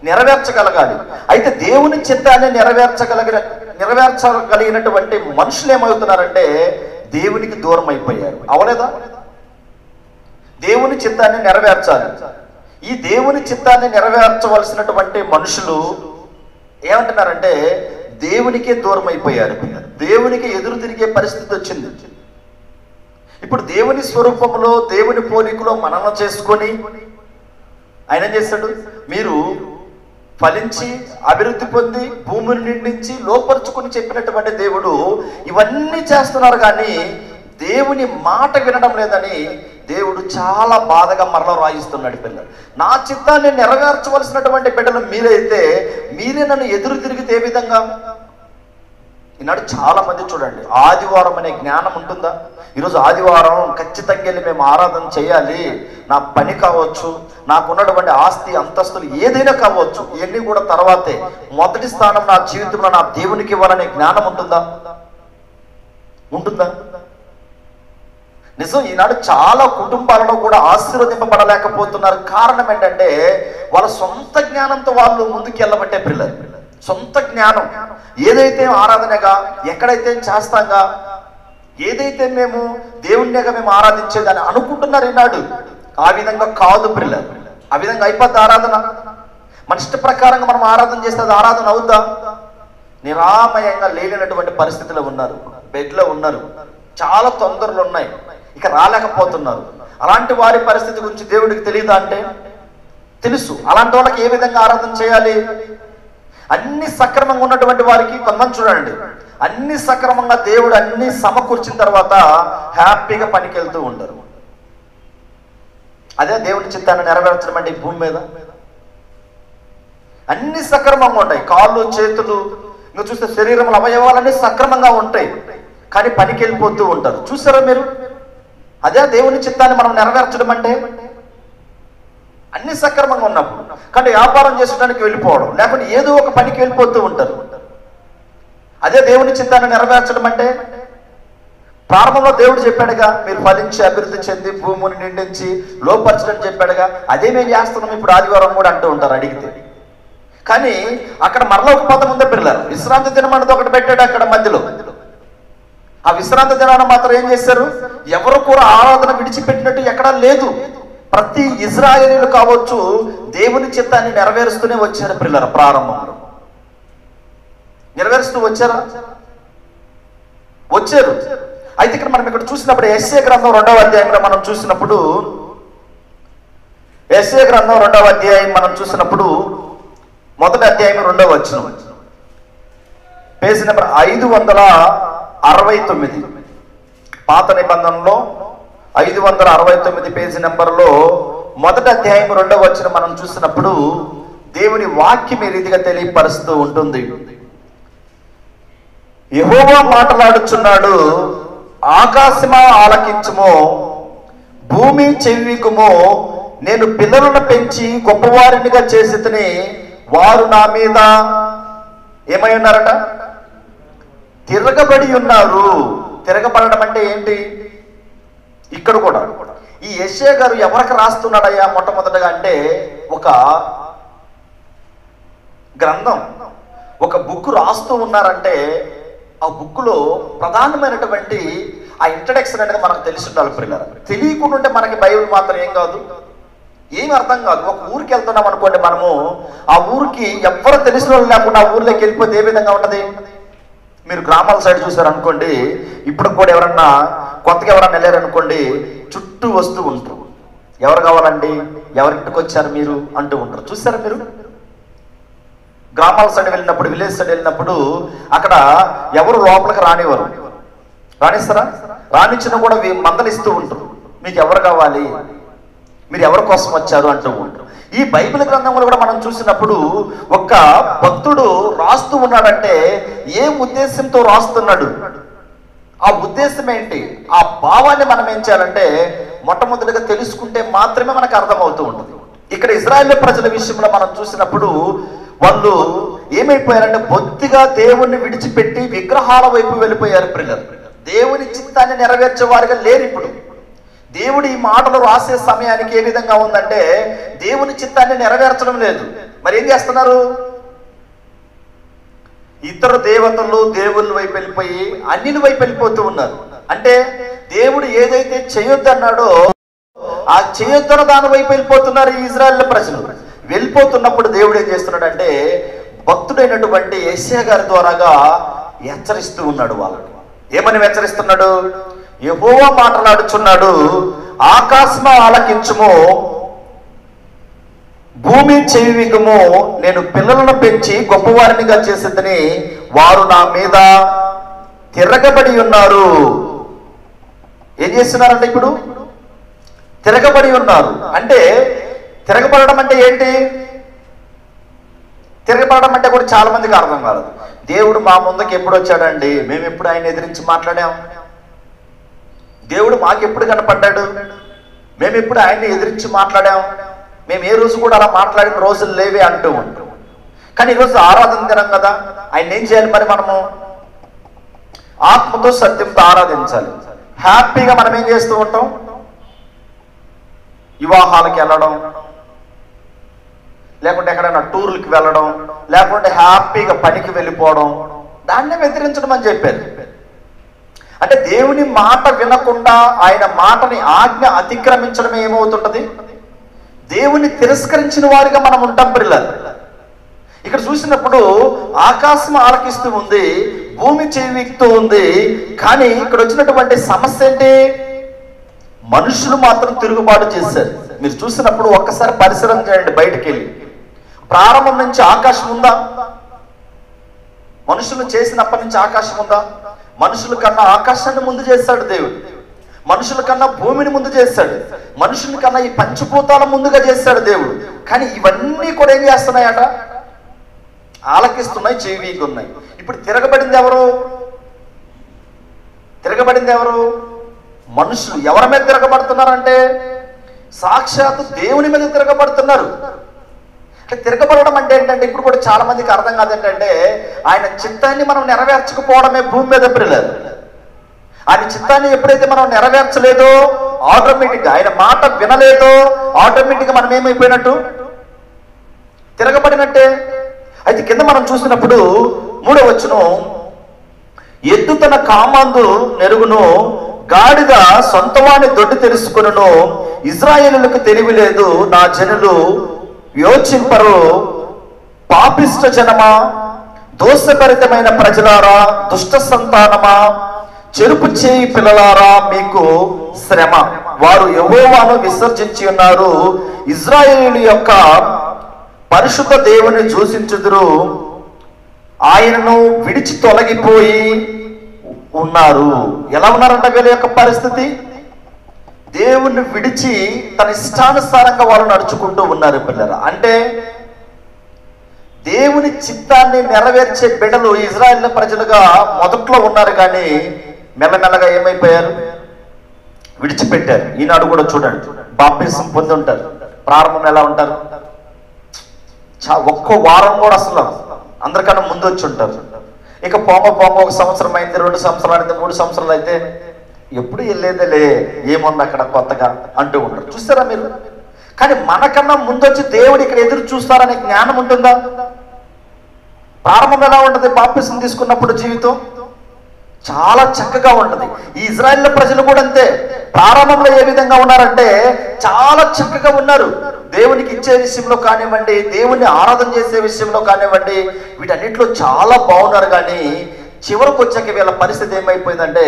నెరవేర్చగలగాలి. అయితే దేవుని చిత్తాన్ని నెరవేర్చగలిగినటువంటి మనుషులు ఏమవుతున్నారంటే దేవునికి దూరం అయిపోయారు. అవలేదా? దేవుని చిత్తాన్ని నెరవేర్చాలి. ఈ దేవుని చిత్తాన్ని నెరవేర్చవలసినటువంటి మనుషులు ఏమంటున్నారంటే దేవునికే దూరం అయిపోయారు. దేవునికి ఎదురు తిరిగే పరిస్థితి వచ్చింది. ఇప్పుడు దేవుని స్వరూపంలో, దేవుని పోలికలో మననం చేసుకొని ఆయన ఏం చేస్తాడు? మీరు ఫలించి అభివృద్ధి పొంది భూమిని నిండించి లోపరుచుకుని చెప్పినటువంటి దేవుడు ఇవన్నీ చేస్తున్నారు, కానీ దేవుని మాట వినడం లేదని దేవుడు చాలా బాధగా మరలా రాయిస్తున్నాడు. పిల్లలు, నా చిత్తాన్ని నెరవేర్చవలసినటువంటి బిడ్డలు మీరైతే మీరే నన్ను ఎదురు తిరిగితే ఏ విధంగా? ఈనాడు చాలా మంది చూడండి, ఆదివారం అనే జ్ఞానం ఉంటుందా? ఈరోజు ఆదివారం ఖచ్చితంగా వెళ్ళి మేము ఆరాధన చేయాలి, నా పని కావచ్చు, నాకున్నటువంటి ఆస్తి అంతస్తులు ఏదైనా కావచ్చు, ఇవన్నీ కూడా తర్వాతే, మొదటి స్థానం నా జీవితంలో నా దేవునికి ఇవ్వాలనే జ్ఞానం ఉంటుందా? నిజం. ఈనాడు చాలా కుటుంబాలలో కూడా ఆశీర్వదింపబడలేకపోతున్నారు. కారణం ఏంటంటే వాళ్ళ సొంత జ్ఞానంతో వాళ్ళు ముందుకు వెళ్ళబట్టే పిల్లలు. సొంత జ్ఞానం, ఏదైతే ఆరాధనగా, ఎక్కడైతే చేస్తాంగా, ఏదైతే మేము దేవుణ్ణిగా మేము ఆరాధించేదని అనుకుంటున్నారు ఈనాడు. ఆ విధంగా కాదు పిల్లలు. ఆ విధంగా అయిపోద్ది ఆరాధన. మన ఇష్ట ప్రకారంగా మనం ఆరాధన చేస్తే అది ఆరాధన అవుద్దా? నిరామయంగా లేనటువంటి పరిస్థితిలో ఉన్నారు, బెడ్లో ఉన్నారు, చాలా తొందరలు ఉన్నాయి, ఇక రాలేకపోతున్నారు. అలాంటి వారి పరిస్థితి గురించి దేవుడికి తెలియదా అంటే తెలుసు. అలాంటి వాళ్ళకి ఏ విధంగా ఆరాధన చేయాలి? అన్ని సక్రమంగా ఉన్నటువంటి వారికి కొంతమంది చూడండి, అన్ని సక్రమంగా దేవుడు అన్ని సమకూర్చిన తర్వాత హ్యాపీగా పనికి వెళ్తూ ఉంటారు. అదే దేవుడి చిత్తాన్ని నెరవేర్చడం అంటే ఈ భూమి మీద అన్ని సక్రమంగా ఉంటాయి. కాళ్ళు, చేతులు, ఇంకా చూస్తే శరీరంలో అవయవాలన్నీ సక్రమంగా ఉంటాయి, కానీ పనికి వెళ్ళిపోతూ ఉంటారు. చూసారా మీరు? అదే దేవుని చిత్తాన్ని మనం నెరవేర్చడం అంటే. అన్ని సక్రమంగా ఉన్నప్పుడు. కానీ వ్యాపారం చేసుకోవడానికి వెళ్ళిపోవడం, లేకుంటే ఏదో ఒక పనికి వెళ్ళిపోతూ ఉంటారు. అదే దేవుని చిత్తాన్ని నెరవేర్చడం అంటే. ప్రారంభంలో దేవుడు చెప్పాడుగా, మీరు ఫలించి అభివృద్ధి చెంది భూమిని నిండించి లోపరచడం చెప్పాడుగా. అదే మేము చేస్తున్నాం ఇప్పుడు ఆదివారం కూడా అంటూ ఉంటారు అడిగితే. కానీ అక్కడ మరలా ఒక పదం ఉందో పిల్లలు, విశ్రాంతి దినం అనేది ఒకటి పెట్టాడు అక్కడ మధ్యలో. ఆ విశ్రాంతి దినాన్ని మాత్రం ఏం చేశారు, ఎవరు కూడా ఆరాధన విడిచిపెట్టినట్టు ఎక్కడా లేదు. ప్రతి ఇజ్రాయేలీలు కావచ్చు దేవుని చిత్తాన్ని నెరవేరుస్తూనే వచ్చారు పిల్లల. ప్రారంభంలో నెరవేరుస్తూ వచ్చారు. అయితే ఇక్కడ మనం ఇక్కడ చూసినప్పుడు యెషయా గ్రంథం 2వ అధ్యాయంలో మనం చూసినప్పుడు, యెషయా గ్రంథం 2వ అధ్యాయం మనం చూసినప్పుడు మొదటి అధ్యాయం 2వ వచనం, పేజీ నెంబర్ 569. పాత నిబంధనలో 569 పేజీ నెంబర్లో మొదటి అధ్యాయం 2వ వచనం మనం చూసినప్పుడు దేవుని వాక్యం ఈ రీతిగా తెలియపరుస్తూ ఉంటుంది. యెహోవా మాట్లాడుచున్నాడు, ఆకాశమా ఆలకించుమో, భూమి చెవికుమో, నేను పిల్లలను పెంచి గొప్పవారినిగా చేసితిని, వారు నా మీద ఏమై ఉన్నారట, తిరగబడి ఉన్నారు. తిరగబడడం అంటే ఏంటి? ఇక్కడ కూడా ఈ యెషయా గారు ఎవరికి రాస్తున్నాడయ్యా మొట్టమొదటగా అంటే, ఒక గ్రంథం, ఒక బుక్ రాస్తూ ఉన్నారంటే ఆ బుక్లో ప్రధానమైనటువంటి ఆ ఇంట్రడక్షన్ అనేది మనకు తెలిసి ఉండాలి పిల్లలు. తెలియకుండా ఉంటే మనకి బైబిల్ మాత్రం ఏం కాదు, ఏమి అర్థం కాదు. ఒక ఊరికి వెళ్తున్నాం అనుకోండి, మనము ఆ ఊరికి ఎవరు తెలిసిన వాళ్ళు లేకుండా ఆ ఊర్లోకి వెళ్ళిపోతే ఏ విధంగా ఉంటుంది? మీరు గ్రామాల సైడ్ చూసారు అనుకోండి, ఇప్పుడు కూడా ఎవరన్నా కొత్తగా ఎవరన్నా వెళ్ళారనుకోండి, చుట్టూ వస్తూ ఉంటారు. ఎవరు కావాలండి, ఎవరింటికి వచ్చారు మీరు అంటూ ఉంటారు. చూసారా మీరు? గ్రామాల సైడ్ వెళ్ళినప్పుడు, విలేజ్ సైడ్ వెళ్ళినప్పుడు అక్కడ ఎవరు లోపలికి రానివ్వరు. రాణిస్తారా? రానిచ్చినా కూడా మందలిస్తూ ఉంటారు. మీకు ఎవరు కావాలి, మీరు ఎవరి కోసం వచ్చారు అంటూ ఉంటారు. ఈ బైబిల్ గ్రంథంలో కూడా మనం చూసినప్పుడు ఒక భక్తుడు రాస్తూ ఉన్నాడంటే ఏ ఉద్దేశంతో రాస్తున్నాడు, ఆ ఉద్దేశం ఏంటి, ఆ భావాన్ని మనం ఏం చేయాలంటే మొట్టమొదటిగా తెలుసుకుంటే మాత్రమే మనకు అర్థమవుతూ ఉంటుంది. ఇక్కడ ఇజ్రాయేల్ ప్రజల విషయంలో మనం చూసినప్పుడు వాళ్ళు ఏమైపోయారంటే బొత్తిగా దేవుణ్ణి విడిచిపెట్టి విగ్రహాల వైపు వెళ్ళిపోయారు పిల్లలు. దేవుని చిత్తాన్ని నెరవేర్చే వారిగా లేరు. ఇప్పుడు దేవుడు ఈ మాటలు రాసే సమయానికి ఏ విధంగా ఉందంటే దేవుని చిత్తాన్ని నెరవేర్చడం లేదు. మరి ఏం చేస్తున్నారు? ఇతర దేవతలు దేవుళ్ళ వైపు వెళ్ళిపోయి అన్నిల వైపు వెళ్ళిపోతూ ఉన్నారు. అంటే దేవుడు ఏదైతే చేయొద్దన్నాడో ఆ చేయొద్దన్న దాని వైపు వెళ్ళిపోతున్నారు ఈ ఇజ్రాయేల్ ప్రజలు. వెళ్ళిపోతున్నప్పుడు దేవుడు ఏం చేస్తున్నాడంటే భక్తుడైనటువంటి యెషయా గారి ద్వారాగా హెచ్చరిస్తూ ఉన్నాడు వాళ్ళని. ఏమని హెచ్చరిస్తున్నాడు? యెహోవా మాట్లాడుచున్నాడు, ఆకాశమా ఆలకించుము, భూమి చెవికుము, నేను పిల్లలను పెంచి గొప్పవారినిగా చేసేదని, వారు నా మీద తిరగబడి ఉన్నారు. ఏం చేస్తున్నారంటే ఇప్పుడు తిరగబడి ఉన్నారు. అంటే తిరగబడడం అంటే ఏంటి? తిరగబడడం అంటే కూడా చాలా మందికి అర్థం కాదు. దేవుడు మా ముందుకు ఎప్పుడు వచ్చాడండి, మేము ఎప్పుడు ఆయన ఎదిరించి మాట్లాడాం? దేవుడు మాకెప్పుడు కనపడ్డాడు, మేము ఎప్పుడు ఆయన్ని ఎదిరించి మాట్లాడాం? మేము ఏ రోజు కూడా అలా మాట్లాడిన రోజులు లేవే అంటూ ఉంటాం. కానీ ఈరోజు ఆరాధన దినం కదా, ఆయన ఏం చేయాలి? మరి మనము ఆత్మతో సత్యంతో ఆరాధించాలి. హ్యాపీగా మనం ఏం చేస్తూ ఉంటాం? వివాహాలకి వెళ్ళడం, లేకుంటే ఎక్కడైనా టూర్లకి వెళ్ళడం, లేకుంటే హ్యాపీగా పనికి వెళ్ళిపోవడం, దాన్నే వ్యతిరేకించడం అని చెప్పారు. అంటే దేవుని మాట వినకుండా ఆయన మాటని ఆజ్ఞ అతిక్రమించడం ఏమవుతుంటది? దేవుని తిరస్కరించిన వారిగా మనం ఉంటాం పిల్లలు. ఇక్కడ చూసినప్పుడు ఆకాశం ఆలకిస్తూ ఉంది, భూమి చెవిక్తూ ఉంది. కానీ ఇక్కడ వచ్చినటువంటి సమస్య ఏంటి? మనుషులు మాత్రం తిరుగుబాటు చేశారు. మీరు చూసినప్పుడు ఒక్కసారి పరిశీలన చేయండి. బయటికి వెళ్ళి ప్రారంభం నుంచి ఆకాశం ఉందా? మనుషులు చేసినప్పటి నుంచి ఆకాశం ఉందా? మనుషుల కన్నా ఆకాశాన్ని ముందు చేశాడు దేవుడు. మనుషుల కన్నా భూమిని ముందు చేశాడు. మనుషుల కన్నా ఈ పంచభూతాల ముందుగా చేశాడు దేవుడు. కానీ ఇవన్నీ కూడా ఏం చేస్తున్నాయట? ఆలకిస్తున్నాయి, చెవికి ఉన్నాయి. ఇప్పుడు తిరగబడింది ఎవరు? తిరగబడింది ఎవరు? మనుషులు ఎవరి మీద తిరగబడుతున్నారంటే సాక్షాత్తు దేవుని మీద తిరగబడుతున్నారు. అంటే తిరగబడడం అంటే ఏంటంటే ఇప్పుడు కూడా చాలా మందికి అర్థం కాదు. ఏంటంటే ఆయన చిత్తాన్ని మనం నెరవేర్చకపోవడమే భూమి మీద ఎప్పుడలేదు. ఆయన చిత్తాన్ని ఎప్పుడైతే మనం నెరవేర్చలేదో ఆటోమేటిక్గా, ఆయన మాట వినలేదో ఆటోమేటిక్గా మనం ఏమైపోయినట్టు? తిరగబడినట్టే. అయితే కింద మనం చూసినప్పుడు 3వ వచనం, ఎద్దు తన కామందు నెరుగును, గాడిద సొంతవాణి దొడ్డి తెలుసుకును, ఇజ్రాయేలులకు తెలివి లేదు, నా జనులు యోచింపరు. పాపిష్ట జనమా, దోషభరితమైన ప్రజలారా, దుష్ట సంతానమా, చెరుపు చేయి పిల్లలారా, మీకు శ్రమ. వారు యెహోవాను విసర్జించి ఉన్నారు, ఇజ్రాయేలు యొక్క పరిశుద్ధ దేవుని దూషించుదురు, ఆయనను విడిచి తొలగిపోయి ఉన్నారు. ఎలా ఉన్నారంట వీళ్ళ యొక్క పరిస్థితి? దేవుణ్ణి విడిచి తన ఇష్టానుసారంగా వాళ్ళు నడుచుకుంటూ ఉన్నారు పిల్లరా. అంటే దేవుని చిత్తాన్ని నెరవేర్చే బిడ్డలు ఇజ్రాయేల్ ప్రజలుగా మొదట్లో ఉన్నారు, కానీ మెల్లమెల్లగా ఏమైపోయారు? విడిచిపెట్టారు. ఈనాడు కూడా చూడండి, బాప్తిసం పొంది ఉంటారు, ప్రారంభం ఎలా ఉంటారు? ఒక్కో వారం కూడా అసలు అందరికన్నా ముందు వచ్చి ఉంటారు. ఇక పోమ 1 సంవత్సరం అయింది, 2 సంవత్సరాలు అయింది, 3 సంవత్సరాలు అయితే ఎప్పుడు వెళ్ళేదేలే, ఏముంది అక్కడ కొత్తగా అంటూ ఉంటారు. చూస్తారా మీరు? కానీ మనకన్నా ముందొచ్చి దేవుడు ఇక్కడ ఎదురు చూస్తారనే జ్ఞానం ఉంటుందా? ప్రారంభం ఎలా ఉంటుంది? బాప్తిసం తీసుకున్నప్పుడు జీవితం చాలా చక్కగా ఉంటుంది. ఈ ఇజ్రాయేల్ ప్రజలు కూడా అంతే. ప్రారంభంలో ఏ విధంగా ఉన్నారంటే చాలా చక్కగా ఉన్నారు. దేవునికి ఇచ్చే విషయంలో కానివ్వండి, దేవుణ్ణి ఆరాధన చేసే విషయంలో కానివ్వండి, వీటన్నిటిలో చాలా బాగున్నారు. కానీ చివరికి వచ్చాక వీళ్ళ పరిస్థితి ఏమైపోయిందంటే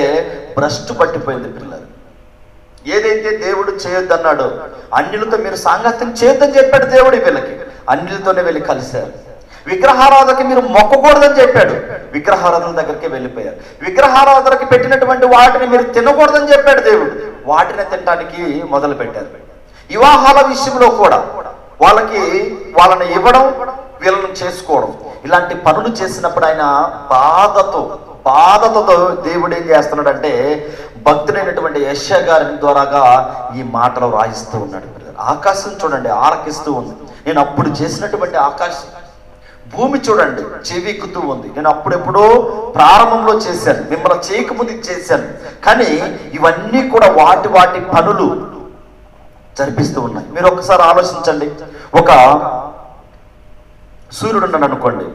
భ్రష్టు పట్టిపోయింది పిల్లలు. ఏదైతే దేవుడు చేయొద్దన్నాడో, అన్యులతో మీరు సాంగత్యం చేయొద్దని చెప్పాడు దేవుడు, వీళ్ళకి అన్యులతోనే వెళ్ళి కలిశారు. విగ్రహారాధనకి మీరు మొక్కకూడదని చెప్పాడు, విగ్రహారాధన దగ్గరికి వెళ్ళిపోయారు. విగ్రహారాధనకి పెట్టినటువంటి వాటిని మీరు తినకూడదని చెప్పాడు దేవుడు, వాటిని తినడానికి మొదలు పెట్టారు. వివాహాల విషయంలో కూడా వాళ్ళని ఇవ్వడం, వీళ్ళని చేసుకోవడం, ఇలాంటి పనులు చేసినప్పుడు ఆయన బాధతో దేవుడు ఏం చేస్తున్నాడంటే భక్తుడైనటువంటి యెషయా గారి ద్వారాగా ఈ మాటలు రాయిస్తూ ఉన్నాడు. ఆకాశం చూడండి ఆరకిస్తూ ఉంది, నేను అప్పుడు చేసినటువంటి ఆకాశం. భూమి చూడండి చెవిక్కుతూ ఉంది, నేను అప్పుడెప్పుడో ప్రారంభంలో చేశాను, మిమ్మల్ని చేయకముందు చేశాను. కానీ ఇవన్నీ కూడా వాటి పనులు జరిపిస్తూ ఉన్నాయి. మీరు ఒకసారి ఆలోచించండి, ఒక సూర్యుడు ఉన్నాడు అనుకోండి,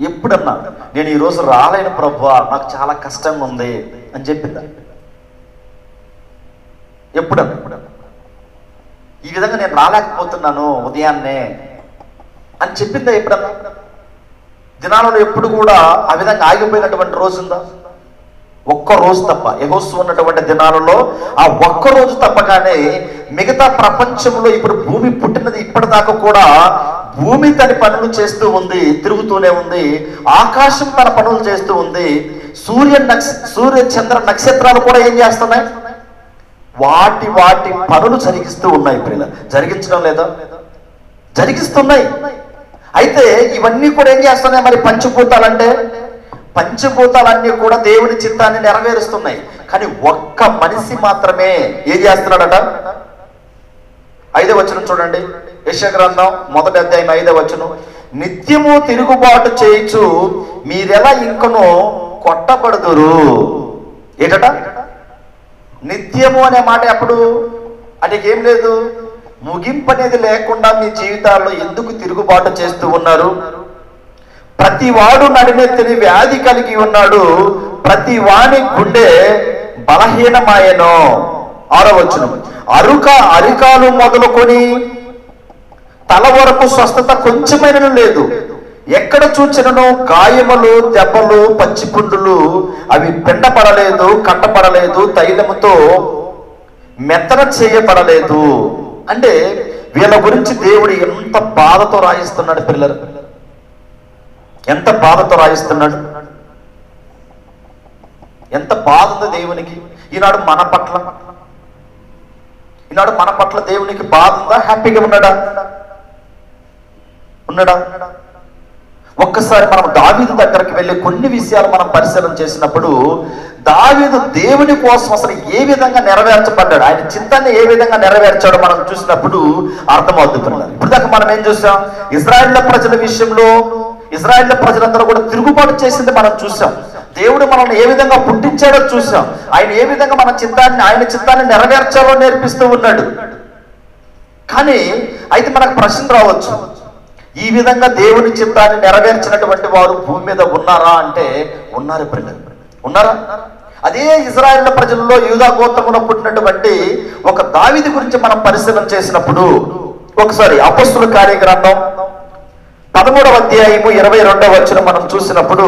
ఎప్పుడన్నా నేను ఈరోజు రాలేను ప్రభువా, నాకు చాలా కష్టంగా ఉంది అని చెప్పిందా? ఎప్పుడన్నా ఈ విధంగా నేను రాలేకపోతున్నాను ఉదయాన్నే అని చెప్పిందా? ఎప్పుడన్నా? దినాలలో ఎప్పుడు కూడా ఆ విధంగా ఆగిపోయినటువంటి రోజు ఉందా? ఒక్క రోజు తప్ప, యెహోషువ ఉన్నటువంటి దినాలలో ఆ ఒక్క రోజు తప్పగానే మిగతా ప్రపంచంలో ఇప్పుడు భూమి పుట్టినది ఇప్పటిదాకా కూడా భూమి తన పనులు చేస్తూ ఉంది, తిరుగుతూనే ఉంది. ఆకాశం తన పనులు చేస్తూ ఉంది. సూర్య చంద్ర నక్షత్రాలు కూడా ఏం చేస్తున్నాయి? వాటి పనులు జరిగిస్తూ ఉన్నాయి. పిల్లలు జరిగించడం లేదా? జరిగిస్తున్నాయి. అయితే ఇవన్నీ కూడా ఏం చేస్తున్నాయి? మరి పంచభూతాలంటే పంచభూతాలన్నీ కూడా దేవుని చిత్తాన్ని నెరవేరుస్తున్నాయి. కానీ ఒక్క మనిషి మాత్రమే ఏం చేస్తున్నాడట? 5వ వచనం చూడండి, యెషయా గ్రంథం 1వ అధ్యాయం 5వ వచనం, నిత్యము తిరుగుబాటు చేయించు మీరెలా ఇంకను కొట్టబడుదురు. ఏటట? నిత్యము అనే మాట ఎప్పుడు? అంటే ఏం లేదు, ముగింపు అనేది లేకుండా మీ జీవితాల్లో ఎందుకు తిరుగుబాటు చేస్తూ ఉన్నారు? ప్రతి వాడు నడినెత్తిని వ్యాధి కలిగి ఉన్నాడు, ప్రతి వాని గుండె బలహీనమాయను. 6వ వచనం, అరికాలు మొదలుకొని తల వరకు స్వస్థత కొంచెమైన లేదు, ఎక్కడ చూచినను గాయములు, దెబ్బలు, పచ్చిపుండులు, అవి పిండపడలేదు, కట్టపడలేదు, తైలముతో మెత్తన చేయబడలేదు. అంటే వీళ్ళ గురించి దేవుడు ఎంత బాధతో రాయిస్తున్నాడు పిల్లలు, ఎంత బాధతో రాయిస్తున్నాడు, ఎంత బాధ ఉంది దేవునికి. ఈనాడు మన పట్ల దేవునికి బాధ ఉందా? హ్యాపీగా ఉన్నాడా? ఒక్కసారి మనం దావీదు దగ్గరికి వెళ్ళి కొన్ని విషయాలు మనం పరిశీలన చేసినప్పుడు, దావీదు దేవుని కోసం అసలు ఏ విధంగా నెరవేర్చబడ్డాడు, ఆయన చింతాన్ని ఏ విధంగా నెరవేర్చాడో మనం చూసినప్పుడు అర్థమవుతున్నారు. ఇప్పుడు దాకా మనం ఏం చూసాం, ఇశ్రాయేలు ప్రజల విషయంలో ఇశ్రాయేలు ప్రజలందరూ కూడా తిరుగుబాటు చేసింది మనం చూసాం. దేవుడు మనల్ని ఏ విధంగా పుట్టించాడో చూసాం. ఆయన ఏ విధంగా ఆయన చిత్తాన్ని నెరవేర్చాలో నేర్పిస్తూ ఉన్నాడు. కానీ అయితే మనకు ప్రశ్న రావచ్చు, ఈ విధంగా దేవుని చిత్తాన్ని నెరవేర్చినటువంటి వారు భూమి మీద ఉన్నారా అంటే ఉన్నారు. ప్రజలు ఉన్నారా? అదే ఇశ్రాయేలు ప్రజల్లో యూదా గోత్రములో పుట్టినటువంటి ఒక దావీదు గురించి మనం పరిశీలన చేసినప్పుడు, ఒకసారి అపొస్తలుల కార్యగ్రంథం 13వ అధ్యాయము 22వ వచనం మనం చూసినప్పుడు,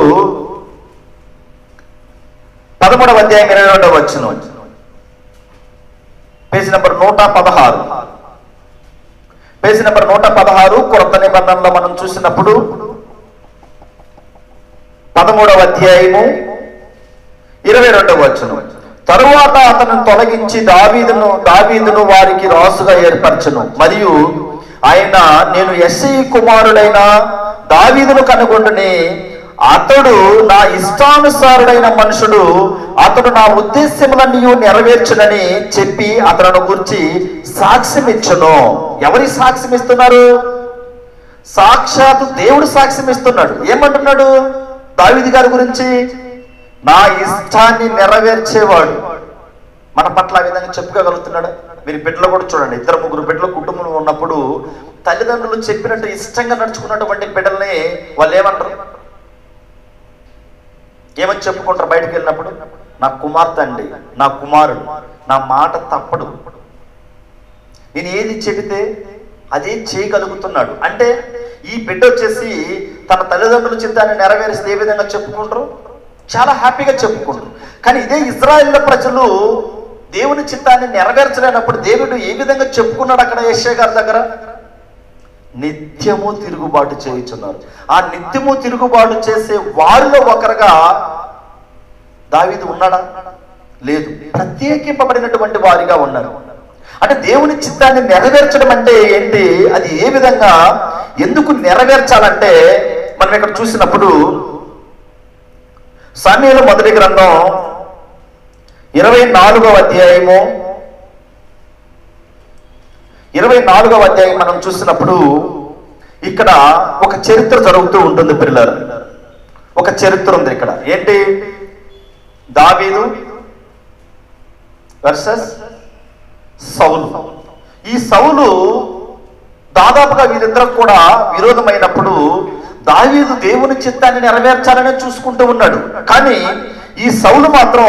13వ అధ్యాయం 22వ వచనం, పేజీ నెంబర్ 116, పేజీ నెంబర్ 116 కొత్త నిబంధనలో మనం చూసినప్పుడు 13వ అధ్యాయము 22వ వచనం, తరువాత అతను తొలగించి దావీదును వారికి రాజుగా ఏర్పరచును, మరియు ఆయన నేను యెష్షయి కుమారుడైన దావీదును కనుగొంటుని, అతడు నా ఇష్టానుసారుడైన మనుషుడు, అతడు నా ఉద్దేశ్యములన్నీ నెరవేర్చునని చెప్పి అతను గురించి సాక్ష్యం ఇచ్చును. ఎవరి సాక్ష్యం ఇస్తున్నారు? సాక్షాత్తు దేవుడు సాక్ష్యం ఇస్తున్నాడు. ఏమంటున్నాడు దావీదు గారి గురించి? నా ఇష్టాన్ని నెరవేర్చేవాడు. మన పట్ల ఆ విధంగా చెప్పుకోగలుగుతున్నాడు. మీరు బిడ్డలు కూడా చూడండి, 2-3 బిడ్డల కుటుంబం ఉన్నప్పుడు తల్లిదండ్రులు చెప్పినట్టు ఇష్టంగా నడుచుకున్నటువంటి బిడ్డల్ని వాళ్ళు ఏమంటారు? ఏమని చెప్పుకుంటారు బయటకు వెళ్ళినప్పుడు? నా కుమార్తె అండి, నా కుమారుడు, నా మాట తప్పడు, నేను ఏది చెబితే అదే చేయగలుగుతున్నాడు. అంటే ఈ బిడ్డ వచ్చేసి తన తల్లిదండ్రుల చిత్తాన్ని నెరవేరిస్తే ఏ విధంగా చెప్పుకుంటారు? చాలా హ్యాపీగా చెప్పుకుంటారు. కానీ ఇదే ఇశ్రాయేలు ప్రజలు దేవుని చిత్తాన్ని నెరవేర్చలేనప్పుడు దేవుడు ఏ విధంగా చెప్పుకున్నాడు అక్కడ యెష్షయి గారి దగ్గర? నిత్యము తిరుగుబాటు చేయుచున్నారు. ఆ నిత్యము తిరుగుబాటు చేసే వారిలో ఒకరుగా దావీదు ఉన్నాడా? లేదు. ప్రత్యేకింపబడినటువంటి వారిగా ఉన్నారు. అంటే దేవుని చిత్తాన్ని నెరవేర్చడం అంటే ఏంటి, అది ఏ విధంగా ఎందుకు నెరవేర్చాలంటే మనం ఇక్కడ చూసినప్పుడు సమూయేలు మొదటి గ్రంథం 24వ అధ్యాయము 24వ అధ్యాయం మనం చూసినప్పుడు ఇక్కడ ఒక చరిత్ర జరుగుతూ ఉంటుంది పిల్లలు. ఒక చరిత్ర ఉంది ఇక్కడ. ఏంటి? దావీదు వర్సెస్ సౌలు. ఈ సౌలు దాదాపుగా వీరిద్దరు కూడా విరోధమైనప్పుడు దావీదు దేవుని చిత్తాన్ని నెరవేర్చాలని చూసుకుంటూ ఉన్నాడు. కానీ ఈ సౌలు మాత్రం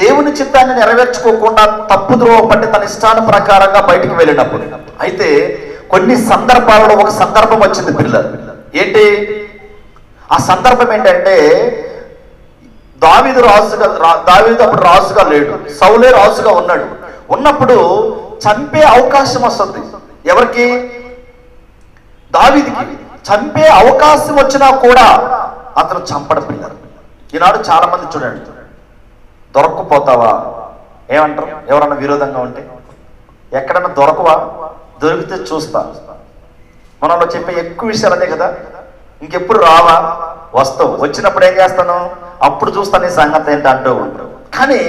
దేవుని చిత్తాన్ని నెరవేర్చుకోకుండా తప్పుద్రోవ పట్టి తన ఇష్టాల ప్రకారంగా బయటికి వెళ్ళినప్పుడు, అయితే కొన్ని సందర్భాలలో ఒక సందర్భం వచ్చింది పిల్లలు. ఏంటి ఆ సందర్భం? ఏంటంటే దావీదు అప్పుడు రాజుగా లేడు, సౌలే రాజుగా ఉన్నాడు. ఉన్నప్పుడు చంపే అవకాశం వస్తుంది. ఎవరికి? దావీదుకి. చంపే అవకాశం వచ్చినా కూడా అతను చంపడం పిల్లలు. ఈనాడు చాలా మంది చూడండి, దొరక్కపోతావా ఏమంటారు ఎవరన్నా విరోధంగా ఉంటే? ఎక్కడన్నా దొరకవా? దొరికితే చూస్తా. మనలో చెప్పే ఎక్కువ విషయాలు అదే కదా. ఇంకెప్పుడు రావా? వస్తావు. వచ్చినప్పుడు ఏం చేస్తాను? అప్పుడు చూస్తాను నీ సంగతి ఏంటి అంటూ ఉంటారు. కానీ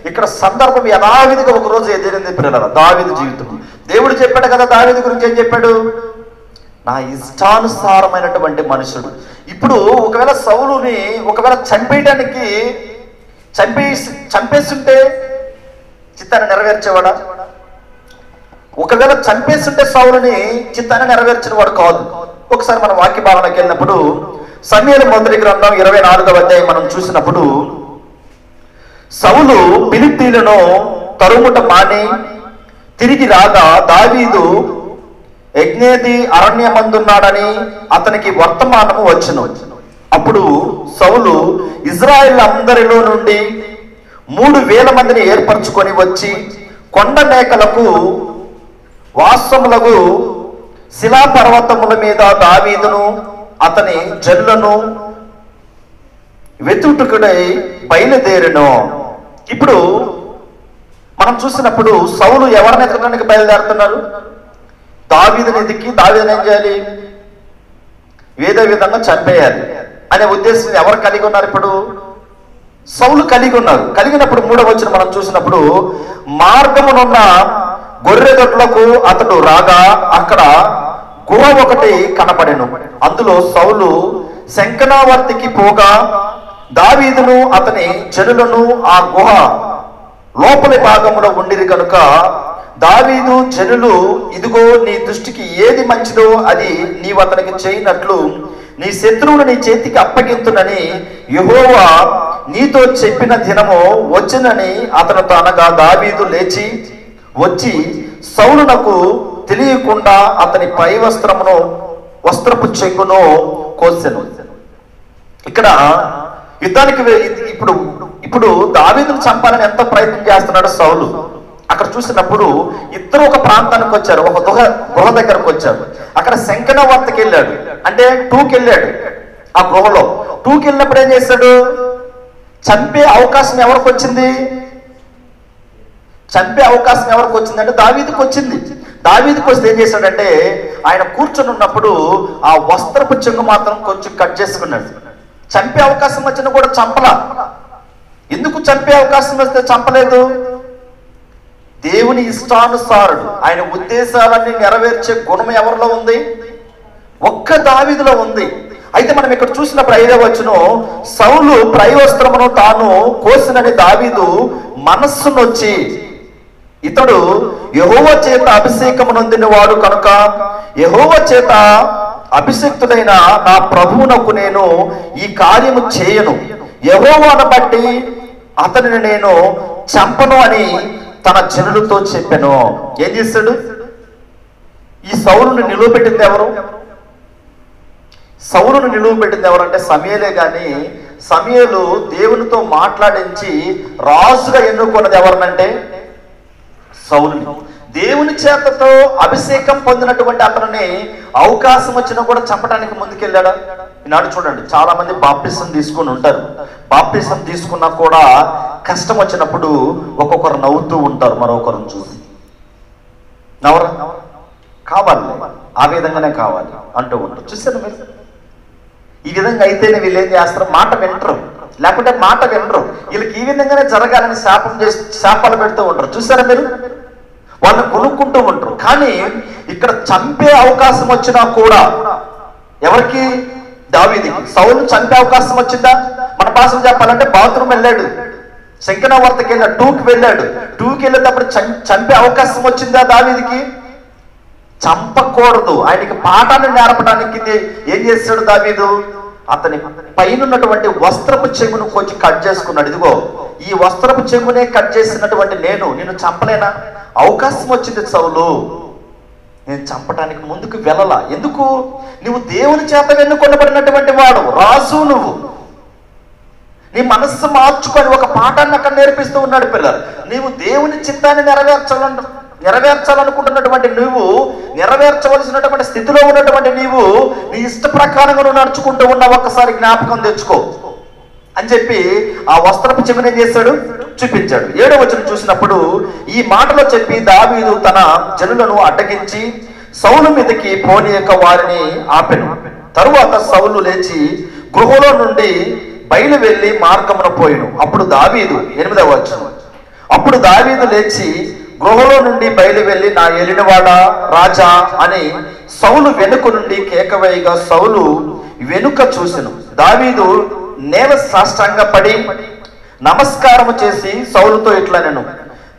ఇక్కడ సందర్భం యథావిధిగా ఒక రోజు ఎదిరింది పిల్లల దావీదు జీవితం. దేవుడు చెప్పాడు కదా దావీదు గురించి. ఏం చెప్పాడు? నా ఇష్టానుసారమైనటువంటి మనుషుడు. ఇప్పుడు ఒకవేళ సౌలుని ఒకవేళ చంపేయడానికి చంపేస్తుంటే చిత్తాన్ని నెరవేర్చేవాడా? ఒకవేళ చంపేస్తుంటే సౌలుని చిత్తాన్ని నెరవేర్చిన వాడు కాదు. ఒకసారి మనం వాక్య భావనకి వెళ్ళినప్పుడు సమూయేలు మొదటి గ్రంథం 24వ అధ్యాయం మనం చూసినప్పుడు, సౌలు ఫిలిష్తీయులను తరుముట మాని తిరిగి రాగా దావీదు యజ్ఞేది అరణ్యమందున్నాడని అతనికి వర్తమానము వచ్చును. అప్పుడు సౌలు ఇజ్రాయెల్ అందరిలో నుండి 3000 మందిని ఏర్పరచుకొని వచ్చి కొండ మేకలకు వాసములకు శిలాపర్వతముల మీద దావీదును అతని జనులను వెతుకుటకై బయలుదేరెను. ఇప్పుడు మనం చూసినప్పుడు సౌలు ఎవరిని ఎత్తడానికి బయలుదేరుతున్నారు? దావీదుని ఎదికి. దావీదుని ఏం చేయాలి? ఏదో విధంగా చంపేయాలి అనే ఉద్దేశం ఎవరు కలిగి ఉన్నారు? ఇప్పుడు సౌలు కలిగి ఉన్నారు. కలిగినప్పుడు 3వ వచనం మనం చూసినప్పుడు, మార్గమునున్న గొర్రె దొడ్లకు అతడు రాగా అక్కడ గుహ ఒకటి కనపడెను. అందులో సౌలు శంకనావర్తికి పోగా దావీదును అతని జనులను ఆ గుహ లోపలి భాగంలో ఉండిరి కనుక దావీదు జనులు, ఇదిగో నీ దృష్టికి ఏది మంచిదో అది నీవు అతనికి చేయనట్లు నీ శత్రువులు నీ చేతికి అప్పగింతునని యెహోవా నీతో చెప్పిన దినము వచ్చినని అతనితో అనగా దావీదు లేచి వచ్చి సౌలునకు తెలియకుండా అతని పై వస్త్రపు చెంగును కోసెను. ఇక్కడ యుద్ధానికి ఇప్పుడు దావీదును చంపాలని ఎంత ప్రయత్నం చేస్తున్నాడు సౌలు. అక్కడ చూసినప్పుడు ఇద్దరు ఒక ప్రాంతానికి వచ్చారు, ఒక గుహ దగ్గరకు వచ్చారు. అక్కడ శంకనవర్తకి వెళ్ళాడు, అంటే 2కి వెళ్ళాడు. ఆ గుహలో 2కి వెళ్ళినప్పుడు ఏం చేశాడు? చంపే అవకాశం ఎవరికి వచ్చింది? చంపే అవకాశం ఎవరికి వచ్చిందంటే దావీదుకు వచ్చింది. దావీదుకు వస్తే ఏం చేశాడంటే, ఆయన కూర్చొని ఉన్నప్పుడు ఆ వస్త్రపు చెంగు మాత్రం కొంచెం కట్ చేసుకున్నాడు. చంపే అవకాశం వచ్చినా కూడా చంపలా. ఎందుకు చంపే అవకాశం వస్తే చంపలేదు? దేవుని ఇష్టానుసారుడు, ఆయన ఉద్దేశాలన్నీ నెరవేర్చే గుణం ఎవరిలో ఉంది? ఒక్క దావీదులో ఉంది. అయితే మనం ఇక్కడ చూసినప్పుడు 5వ వచనం, సౌలు ప్రయోస్త్రమును తాను కోసినని దావీదు మనస్సునొచ్చి, ఇతడు యెహోవా చేత అభిషేకము నొందిన వాడు కనుక యెహోవా చేత అభిషిక్తుడైన నా ప్రభువునకు నేను ఈ కార్యము చేయను, యెహోవాను బట్టి అతనిని నేను చంపను అని తన జనులతో చెప్పాను. ఏం చేశాడు? ఈ సౌలుని నిలువబెట్టింది ఎవరు? సౌలును నిలువబెట్టింది ఎవరంటే సమూయేలే. గాని సమూయేలు దేవునితో మాట్లాడించి రాజుగా ఎన్నుకున్నది ఎవరినంటే సౌలుని. దేవుని చేతతో అభిషేకం పొందినటువంటి అతనిని అవకాశం వచ్చినా కూడా చంపడానికి ముందుకెళ్ళాడా? ఈనాడు చూడండి, చాలా మంది బాప్టిజం తీసుకుని ఉంటారు. బాప్టిజం తీసుకున్నా కూడా కష్టం వచ్చినప్పుడు ఒక్కొక్కరు నవ్వుతూ ఉంటారు, మరొకరిని చూసి. నవరా కావాలి, ఆ విధంగానే కావాలి అంటూ ఉంటారు. చూసారు మీరు? ఈ విధంగా అయితేనే వీళ్ళు ఏం చేస్తారు? మాట వింటరు, లేకుంటే మాట వినరు. వీళ్ళకి ఈ విధంగానే జరగాలని శాపాలు పెడుతూ ఉంటారు. చూసారా మీరు? వాళ్ళు కొనుక్కుంటూ ఉంటారు. కానీ ఇక్కడ చంపే అవకాశం వచ్చినా కూడా ఎవరికి? దావీదుకి. సౌలు చంపే అవకాశం వచ్చిందా? మన భాషలో చెప్పాలంటే బాత్రూమ్ వెళ్ళాడు, శంకనావర్తకి వెళ్ళాడు, 2కి వెళ్ళాడు. 2కి వెళ్ళేటప్పుడు చంపే అవకాశం వచ్చిందా దావీదుకి? చంపకూడదు. ఆయనకి పాఠాన్ని నేర్పడానికి ఏం చేశాడు దావీదు? అతని పైన ఉన్నటువంటి వస్త్రపు చెంగును కొంచెం కట్ చేసుకున్నాడు. ఇదిగో ఈ వస్త్రపు చెంగునే కట్ చేసినటువంటి నిన్ను చంపలేనా? అవకాశం వచ్చింది సౌలు, నేను చంపడానికి ముందుకు వెళ్ళలా. ఎందుకు? నువ్వు దేవుని చేత ఎన్నుకొనబడినటువంటి వాడు, రాజు. నువ్వు నీ మనస్సు మార్చుకొని ఒక పాఠాన్ని అక్కడ నేర్పిస్తూ ఉన్నాడు పిల్లలు. నీవు దేవుని చిత్తాన్ని నెరవేర్చాలనుకుంటున్నటువంటి నువ్వు, నెరవేర్చవలసినటువంటి స్థితిలో ఉన్నటువంటి నీవు నీ ఇష్ట ప్రకారంగా నువ్వు నడుచుకుంటూ ఉన్నావు. ఒక్కసారి జ్ఞాపకం తెచ్చుకో అని చెప్పి ఆ వస్త్రపు చెంగుని ఏం చేశాడు? చూపించాడు. 7వ వచనం చూసినప్పుడు ఈ మాటలో చెప్పి దావీదు తన జనులను అడ్డగించి సౌలు మీదకి పోనీయక వారిని ఆపెను. తరువాత సౌలు లేచి గృహలో నుండి బయలు వెళ్ళి మార్గమున పోయిను. అప్పుడు దావీదు 8వ వచనం, అప్పుడు దావీదు లేచి గృహలో నుండి బయలు వెళ్ళి నా ఏలినవాడా రాజా అని సౌలు వెనుక నుండి కేకవేయగా సౌలు వెనుక చూసెను. దావీదు నేల సాష్టాంగపడి నమస్కారము చేసి సౌలుతో ఇట్లనెను,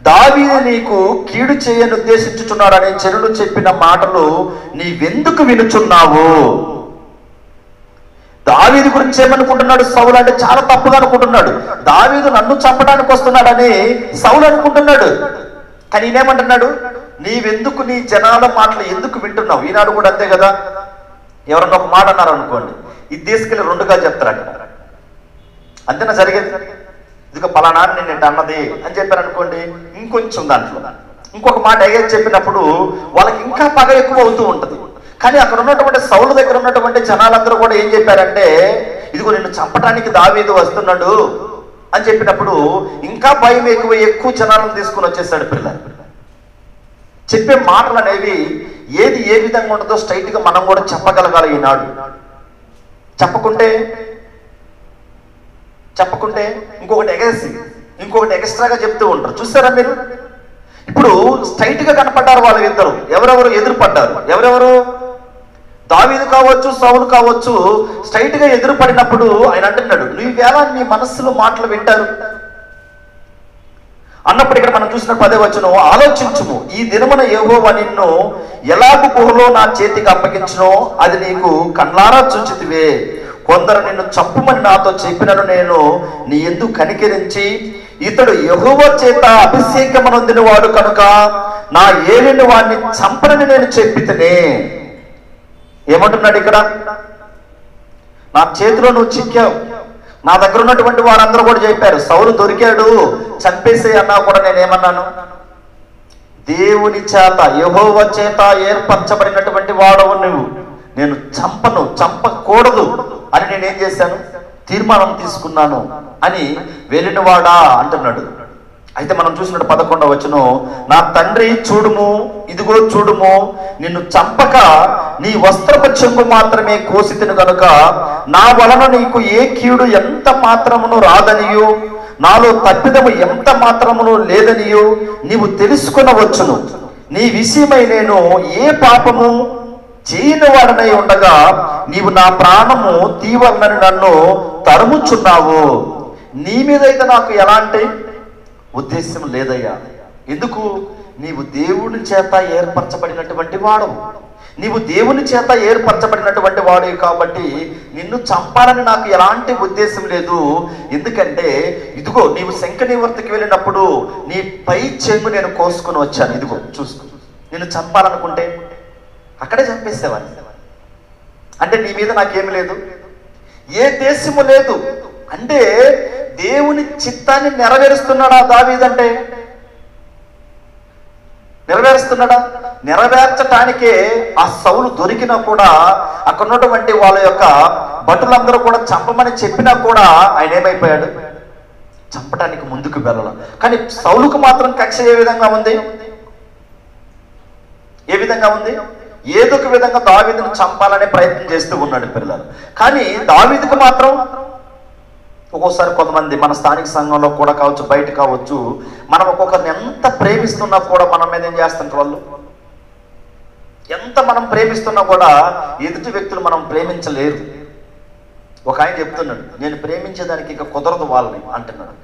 దావీదు నీకు కీడు చేయని ఉద్దేశించుచున్నాడని జనులు చెప్పిన మాటలు నీవెందుకు వినుచున్నావు? దావీదు గురించి ఏమనుకుంటున్నాడు సౌలు అంటే? చాలా తప్పుగా అనుకుంటున్నాడు. దావీదు నన్ను చంపడానికి వస్తున్నాడని సౌలు అనుకుంటున్నాడు. కానీ ఈయనేమంటున్నాడు? నీవెందుకు నీ జనాల మాటలు ఎందుకు వింటున్నావు? ఈనాడు కూడా అంతే కదా. ఎవరన్నా ఒక మాట అన్నారు అనుకోండి, ఇది తీసుకెళ్ళి 2గా చెప్తారట. అంతేనా జరిగేది? ఇదిగో పలానా నేను అన్నది అని చెప్పారు అనుకోండి, ఇంకొంచెం దాంట్లో ఇంకొక మాట అయ్యేది చెప్పినప్పుడు వాళ్ళకి ఇంకా పగ ఎక్కువ అవుతూ ఉంటుంది. కానీ అక్కడ ఉన్నటువంటి సౌలు దగ్గర ఉన్నటువంటి జనాలందరూ కూడా ఏం చెప్పారంటే, ఇదిగో నిన్ను చంపడానికి దావీదు వస్తున్నాడు అని చెప్పినప్పుడు ఇంకా భయం ఎక్కువ జనాలను తీసుకుని వచ్చేసాడు పిల్లలు. చెప్పే మాటలు అనేవి ఏది ఏ విధంగా ఉంటుందో స్ట్రైట్గా మనం కూడా చెప్పగలగాలి ఈనాడు. చెప్పకుంటే ఇంకొకటి ఎక్స్ట్రాగా చెప్తూ ఉంటారు. చూసారా మీరు? ఇప్పుడు స్ట్రైట్గా కనపడ్డారు వాళ్ళు ఇద్దరు. ఎవరెవరు ఎదురుపడ్డారు? ఎవరెవరు? దావీదు కావచ్చు, సౌలు కావచ్చు. స్ట్రైట్గా ఎదురుపడినప్పుడు ఆయన అంటున్నాడు, నువ్వేళ నీ మనస్సులో మాటలు వింటారు అన్నప్పుడు ఇక్కడ మనం చూసిన 10వ వచనం, ఆలోచించుము, ఈ దినమున యెహోవా నిన్ను ఎలాగు గుహలో నా చేతికి అప్పగించునో అది నీకు కళ్ళారా చూచితివే. కొందరు నిన్ను చంపుమని నాతో చెప్పినను నేను నీ యందు కనికరించి, ఇతడు యెహోవా చేత అభిషేకమునొందిన వాడు కనుక నా ఏలిన వాడిని చంపనని నేను చెప్పితేనే. ఏమంటున్నాడు ఇక్కడ? నా చేతిలో నువ్వు చిక్కావు. నా దగ్గర ఉన్నటువంటి వారందరూ కూడా చెప్పారు, సౌలు దొరికాడు చంపేసే అన్నా కూడా నేనేమన్నాను? దేవుని చేత, యెహోవా చేత ఏర్పరచబడినటువంటి వాడవు నువ్వు, నేను చంపకూడదు అని నేనేం చేశాను? తీర్మానం తీసుకున్నాను అని వెళ్ళినవాడా అంటున్నాడు. అయితే మనం చూసినట్టు 11వ వచనం, నా తండ్రి చూడుము, ఇదిగో చూడుము, నిన్ను చంపక నీ వస్త్రపు చెంగు మాత్రమే కోసితిని కనుక నా వలన నీకు ఏ కీడు ఎంత మాత్రమును రాదనియు నాలో తప్పిదము ఎంత మాత్రమును లేదనియు నీవు తెలుసుకునవచ్చును. నీ విషయమై నేను ఏ పాపము చేయని వాడనై ఉండగా నీవు నా ప్రాణము తీవలనని నన్ను తరుముచున్నావు. నీ మీద అయితే నాకు ఎలాంటి ఉద్దేశం లేదయ్యా. ఎందుకు? నీవు దేవుని చేత ఏర్పరచబడినటువంటి వాడవు. నీవు దేవుని చేత ఏర్పరచబడినటువంటి వాడు కాబట్టి నిన్ను చంపాలని నాకు ఎలాంటి ఉద్దేశం లేదు. ఎందుకంటే ఇదిగో నీవు శంఖనివర్తికి వెళ్ళినప్పుడు నీ పై చెంగు నేను కోసుకొని వచ్చాను. ఇదిగో చూసుకో, నిన్ను చంపాలనుకుంటే అక్కడే చంపేసేవాడిని. అంటే నీ మీద నాకేమి లేదు, ఏ దేశము లేదు. అంటే దేవుని చిత్తాన్ని నెరవేరుస్తున్నాడా దావీదంటే? నెరవేరుస్తున్నాడా? నెరవేర్చటానికే ఆ సౌలు దొరికినా కూడా అక్కడ ఉన్నటువంటి వాళ్ళ యొక్క భటులందరూ కూడా చంపమని చెప్పినా కూడా ఆయన ఏమైపోయాడు? చంపటానికి ముందుకు వెళ్ళాలి. కానీ సౌలుకు మాత్రం కక్ష ఏ విధంగా ఉంది? ఏ విధంగా ఉంది? ఏదో ఒక విధంగా దావీదును చంపాలనే ప్రయత్నం చేస్తూ ఉన్నాడు పిల్లలు. కానీ దావీదుకు మాత్రం ఒక్కోసారి కొంతమంది మన స్థానిక సంఘంలో కూడా కావచ్చు, బయట కావచ్చు, మనం ఒక్కొక్కరిని ఎంత ప్రేమిస్తున్నా కూడా మన మీద ఏం చేస్తుంటారు వాళ్ళు? ఎంత మనం ప్రేమిస్తున్నా కూడా ఎదుటి వ్యక్తులు మనం ప్రేమించలేరు. ఒక ఆయన చెప్తున్నాడు, నేను ప్రేమించేదానికి ఇంకా కుదరదు వాళ్ళని అంటున్నాడు.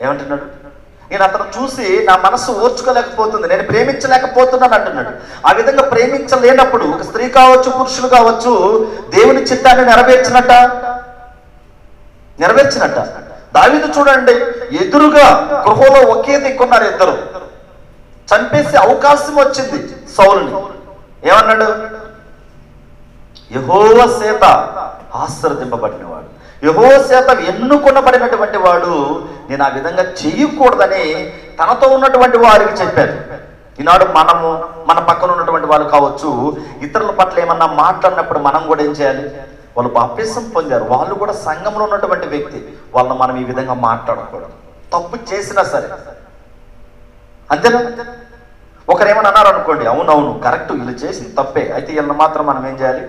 ఏమంటున్నాడు? నేను అతను చూసి నా మనస్సు ఓర్చుకోలేకపోతుంది, నేను ప్రేమించలేకపోతున్నాను అంటున్నాడు. ఆ విధంగా ప్రేమించలేనప్పుడు ఒక స్త్రీ కావచ్చు, పురుషులు కావచ్చు, దేవుని చిత్తాన్ని నెరవేర్చినట్ట. దావీదు చూడండి, ఎదురుగా గృహంలో ఒకే దిక్కున్నారు ఇద్దరు. చంపేసే అవకాశం వచ్చింది సౌలుని. ఏమన్నాడు? యెహోవా చేత ఆశీర్వదింపబడినవాడు, యెహోవా చేత ఎన్నుకొనబడినటువంటి వాడు నేను ఆ విధంగా చెయ్యకూడదని తనతో ఉన్నటువంటి వారికి చెప్పారు. ఈనాడు మనము, మన పక్కన ఉన్నటువంటి వాళ్ళు కావచ్చు, ఇతరుల పట్ల ఏమన్నా మాట్లాడినప్పుడు మనం కూడా ఏం చేయాలి? వాళ్ళు బాప్తిసం పొందారు, వాళ్ళు కూడా సంఘంలో ఉన్నటువంటి వ్యక్తి, వాళ్ళని మనం ఈ విధంగా మాట్లాడకూడదు. తప్పు చేసినా సరే, అంతేనా? ఒకరేమని అన్నారు అనుకోండి, అవునవును కరెక్ట్, వీళ్ళు చేసింది తప్పే, అయితే వీళ్ళని మాత్రం మనం ఏం చేయాలి?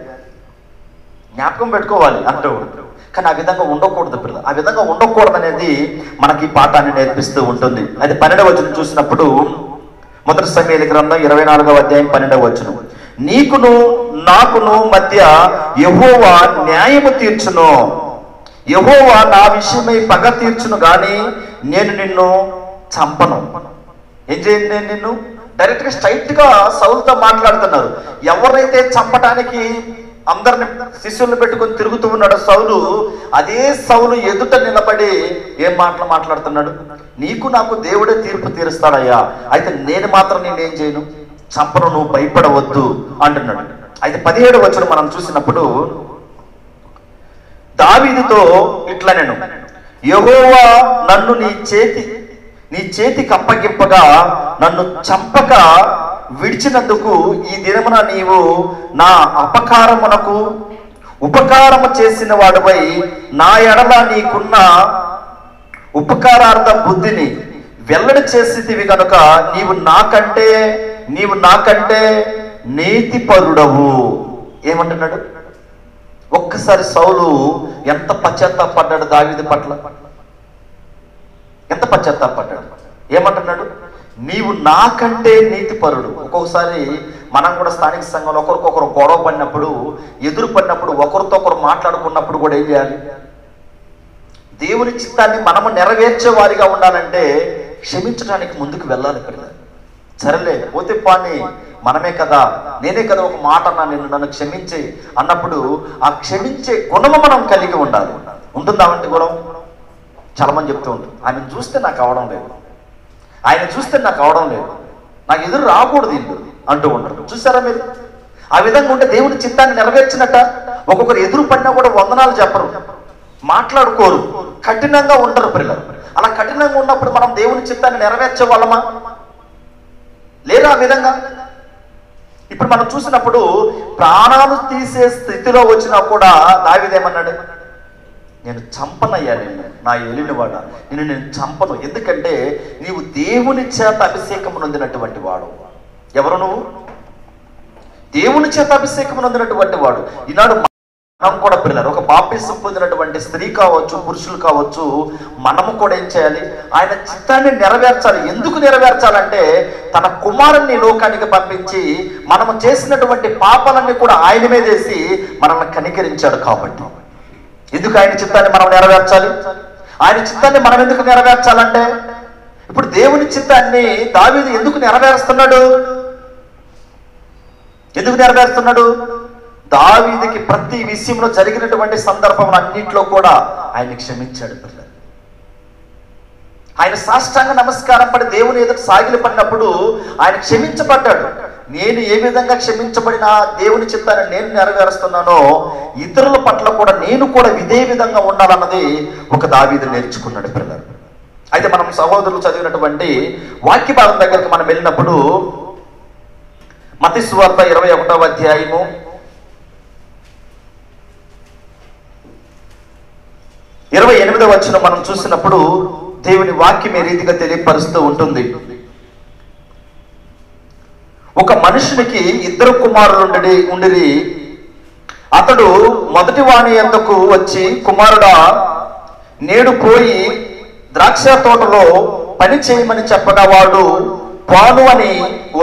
జ్ఞాపకం పెట్టుకోవాలి అంటూ. కానీ ఆ విధంగా ఉండకూడదు పిల్లలు. ఆ విధంగా ఉండకూడదు అనేది మనకి ఈ పాఠాన్ని నేర్పిస్తూ ఉంటుంది. అది 12వ వచనం చూసినప్పుడు, మొదటి సమూయేలు గ్రంథం 24వ అధ్యాయం 12వ వచనం, నీకును నాకును మధ్య యెహోవా న్యాయము తీర్చును, యెహోవా నా విషయమై పగ తీర్చును గాని నేను నిన్ను చంపను. ఏం చేయండి? నేను నిన్ను డైరెక్ట్ గా స్ట్రైట్ గా సౌలుతో మాట్లాడుతున్నారు. ఎవరైతే చంపటానికి అందరిని శిష్యులను పెట్టుకొని తిరుగుతూ ఉన్నాడు సౌలు, అదే సౌలు ఎదుట నిలబడి ఏం మాటలు మాట్లాడుతున్నాడు? నీకు నాకు దేవుడే తీర్పు తీరుస్తాడయ్యా, అయితే నేను మాత్రం నేనేం చేయను, చంపను, నువ్వు భయపడవద్దు అంటున్నాడు. అయితే 17వ వచనం మనం చూసినప్పుడు దావీదుతో ఇట్లా, నేను యెహోవా నన్ను నీ చేతికి అప్పగింపగా నన్ను చంపక విడిచినందుకు ఈ దినమున నీవు నా అపకారమునకు ఉపకారము చేసిన వాడిపై నా ఎడల నీకున్న ఉపకారార్థ బుద్ధిని వెల్లడి చేసేదివి కనుక నీవు నాకంటే నీతిపరుడవు. ఏమంటున్నాడు? ఒక్కసారి సౌలు ఎంత పశ్చాత్తాపడ్డాడు దావీదు పట్ల, ఎంత పశ్చాత్తాపడ్డాడు. ఏమంటున్నాడు? నీవు నాకంటే నీతిపరుడు. ఒక్కొక్కసారి మనం కూడా స్థానిక సంఘంలో ఒకరికొకరు గొడవ పడినప్పుడు, ఎదురు పడినప్పుడు, ఒకరితో ఒకరు మాట్లాడుకున్నప్పుడు కూడా ఏం చేయాలి? దేవుని చిత్తాన్ని మనము నెరవేర్చే వారిగా ఉండాలంటే క్షమించడానికి ముందుకు వెళ్ళాలి. ఇక్కడ సరేలే పోతే పాని, మనమే కదా, నేనే కదా ఒక మాట అన్నా, నన్ను క్షమించే అన్నప్పుడు ఆ క్షమించే గుణము మనం కలిగి ఉండాలి. ఉంటుందా వంటి గుణం? చాలా మంది చెప్తూ ఉంటారు, ఆయనను చూస్తే నాకు అవడం లేదు, ఆయన చూస్తే నాకు అవడం లేదు, నాకు ఎదురు రాకూడదు ఇల్లు అంటూ ఉంటారు. చూసారా మీరు? ఆ విధంగా ఉంటే దేవుని చిత్తాన్ని నెరవేర్చినట్ట. ఒక్కొక్కరు ఎదురు పడినా కూడా వందనాలు చెప్పరు, మాట్లాడుకోరు, కఠినంగా ఉండరు పిల్లలు. అలా కఠినంగా ఉన్నప్పుడు మనం దేవుని చిత్తాన్ని నెరవేర్చే వాళ్ళమా? లేదా ఆ విధంగా ఇప్పుడు మనం చూసినప్పుడు ప్రాణాలు తీసే స్థితిలో వచ్చినా కూడా దావీదేమన్నాడు? నేను చంపనయ్యా, నిన్ను నా ఏలినవాడ, నేను చంపను. ఎందుకంటే నీవు దేవుని చేత అభిషేకం నొందినటువంటి వాడు. ఎవరు నువ్వు? దేవుని చేత అభిషేకం నొందినటువంటి వాడు. ఈనాడు మనం కూడా పిల్లలు, ఒక బాప్తిసం పొందినటువంటి స్త్రీ కావచ్చు, పురుషులు కావచ్చు, మనము కూడా ఏం చేయాలి? ఆయన చిత్తాన్ని నెరవేర్చాలి. ఎందుకు నెరవేర్చాలంటే తన కుమారుణ్ణి లోకానికి పంపించి మనము చేసినటువంటి పాపాలన్నీ కూడా ఆయన మీదేసి మనల్ని కనికరించాడు కాబట్టి. ఎందుకు ఆయన చిత్తాన్ని మనం నెరవేర్చాలి? ఆయన చిత్తాన్ని మనం ఎందుకు నెరవేర్చాలంటే, ఇప్పుడు దేవుని చిత్తాన్ని దావీదు ఎందుకు నెరవేరుస్తున్నాడు? ఎందుకు నెరవేరుస్తున్నాడు? దావీదుకి ప్రతి విషయంలో జరిగినటువంటి సందర్భం అన్నింటిలో కూడా ఆయన క్షమించాడు పిల్లలు. ఆయన సాష్టాంగ నమస్కారం పడి దేవుని ఎదుట సాగిలి పడినప్పుడు ఆయన క్షమించబడ్డాడు. నేను ఏ విధంగా క్షమించబడిన దేవుని చిత్తాన్ని నేను నెరవేరుస్తున్నానో ఇతరుల పట్ల కూడా నేను కూడా ఇదే విధంగా ఉండాలన్నది ఒక దావీదు నేర్చుకున్నాడు పిల్లలు. అయితే మనం సహోదరులు చదివినటువంటి వాక్య భాగం దగ్గరికి మనం వెళ్ళినప్పుడు మత్తయి సువార్త 21వ అధ్యాయము 28వ వచనం మనం చూసినప్పుడు దేవుని వాక్యం ఏ రీతిగా తెలియపరుస్తూ ఉంటుంది. ఒక మనుషునికి 2 కుమారులు ఉండిరి. అతడు మొదటి వాని యొద్దకు వచ్చి, కుమారుడా, నేడు పోయి ద్రాక్ష తోటలో పని చేయమని చెప్పగా వాడు పాను అని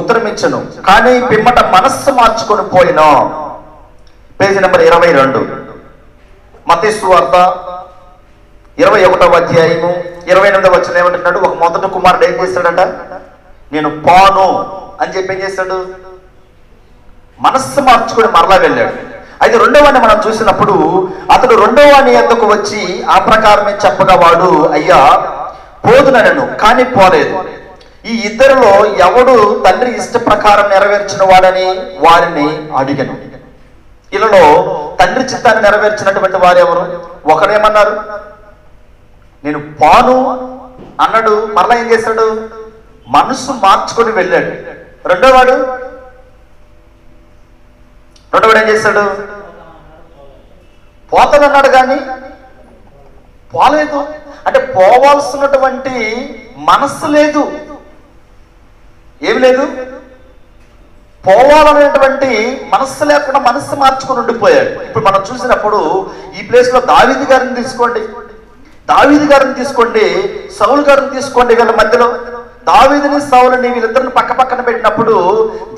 ఉత్తరమిచ్చను. కానీ పిమ్మట మనస్సు మార్చుకొని పోయినా. Page number 22. మత్తయి సువార్త 21వ అధ్యాయము 28వ వచనం ఏమంటున్నాడు? ఒక మొదటి కుమారుడు ఏం చేస్తాడంట? నేను పాను అని చెప్పి ఏం చేస్తాడు? మనస్సు మార్చుకొని మరలా వెళ్ళాడు. అయితే రెండోవాడిని మనం చూసినప్పుడు అతడు రెండోవాని యొద్దకు వచ్చి ఆ ప్రకారమే చెప్పగా వాడు, అయ్యా పోదునను, కానీ పోలేదు. ఈ ఇద్దరిలో ఎవడు తండ్రి ఇష్ట ప్రకారం నెరవేర్చిన వాడని వారిని అడిగను. ఇలాలో తండ్రి చిత్తాన్ని నెరవేర్చినటువంటి వారు ఎవరు? ఒకరేమన్నారు? నేను పాను అన్నాడు, మరలా ఏం చేశాడు? మనసు మార్చుకొని వెళ్ళాడు. రెండోవాడు ఏం చేశాడు? పోతానన్నాడు కానీ పోలేదు. అంటే పోవాల్సినటువంటి మనస్సు లేదు, ఏమి లేదు, పోవాలనేటువంటి మనస్సు లేకుండా మనస్సు మార్చుకొని ఉండిపోయాడు. ఇప్పుడు మనం చూసినప్పుడు ఈ ప్లేస్ లో దావీదు గారిని తీసుకోండి, సౌలు గారిని తీసుకోండి. వీళ్ళ మధ్యలో దావీదుని సౌలుని వీళ్ళిద్దరిని పక్క పక్కన పెట్టినప్పుడు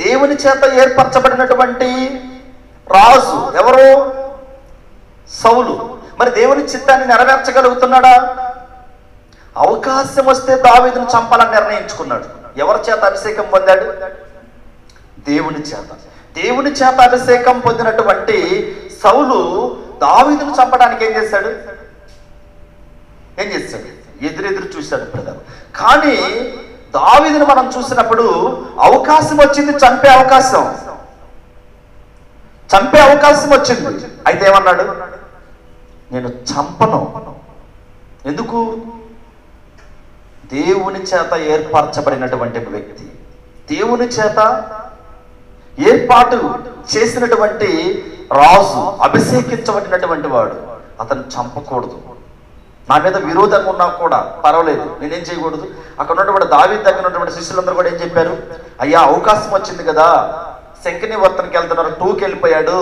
దేవుని చేత ఏర్పరచబడినటువంటి రాజు ఎవరు? సౌలు. మరి దేవుని చిత్తాన్ని నెరవేర్చగలుగుతున్నాడా? అవకాశం వస్తే దావీదును చంపాలని నిర్ణయించుకున్నాడు. ఎవరి చేత అభిషేకం పొందాడు? దేవుని చేత అభిషేకం పొందినటువంటి సౌలు దావీదును చంపడానికి ఏం చేశాడు? ఎదురెదురు చూశాడు బ్రదర్. కానీ దావీదును మనం చూసినప్పుడు అవకాశం వచ్చింది, చంపే అవకాశం వచ్చింది. అయితే ఏమన్నాడు? నేను చంపను. ఎందుకు? దేవుని చేత ఏర్పరచబడినటువంటి వ్యక్తి, దేవుని చేత ఏర్పాటు చేసినటువంటి రాజు, అభిషేకించబడినటువంటి వాడు, అతను చంపకూడదు. నా మీద విరోధంగా ఉన్నా కూడా పర్వాలేదు, నేనేం చేయకూడదు. అక్కడ ఉన్నటువంటి దావీదు దగ్గర ఉన్నటువంటి శిష్యులందరూ కూడా ఏం చెప్పారు? అయ్యా అవకాశం వచ్చింది కదా, శంకిని వర్తనకి వెళ్తున్నారు, 2కి వెళ్ళిపోయాడు,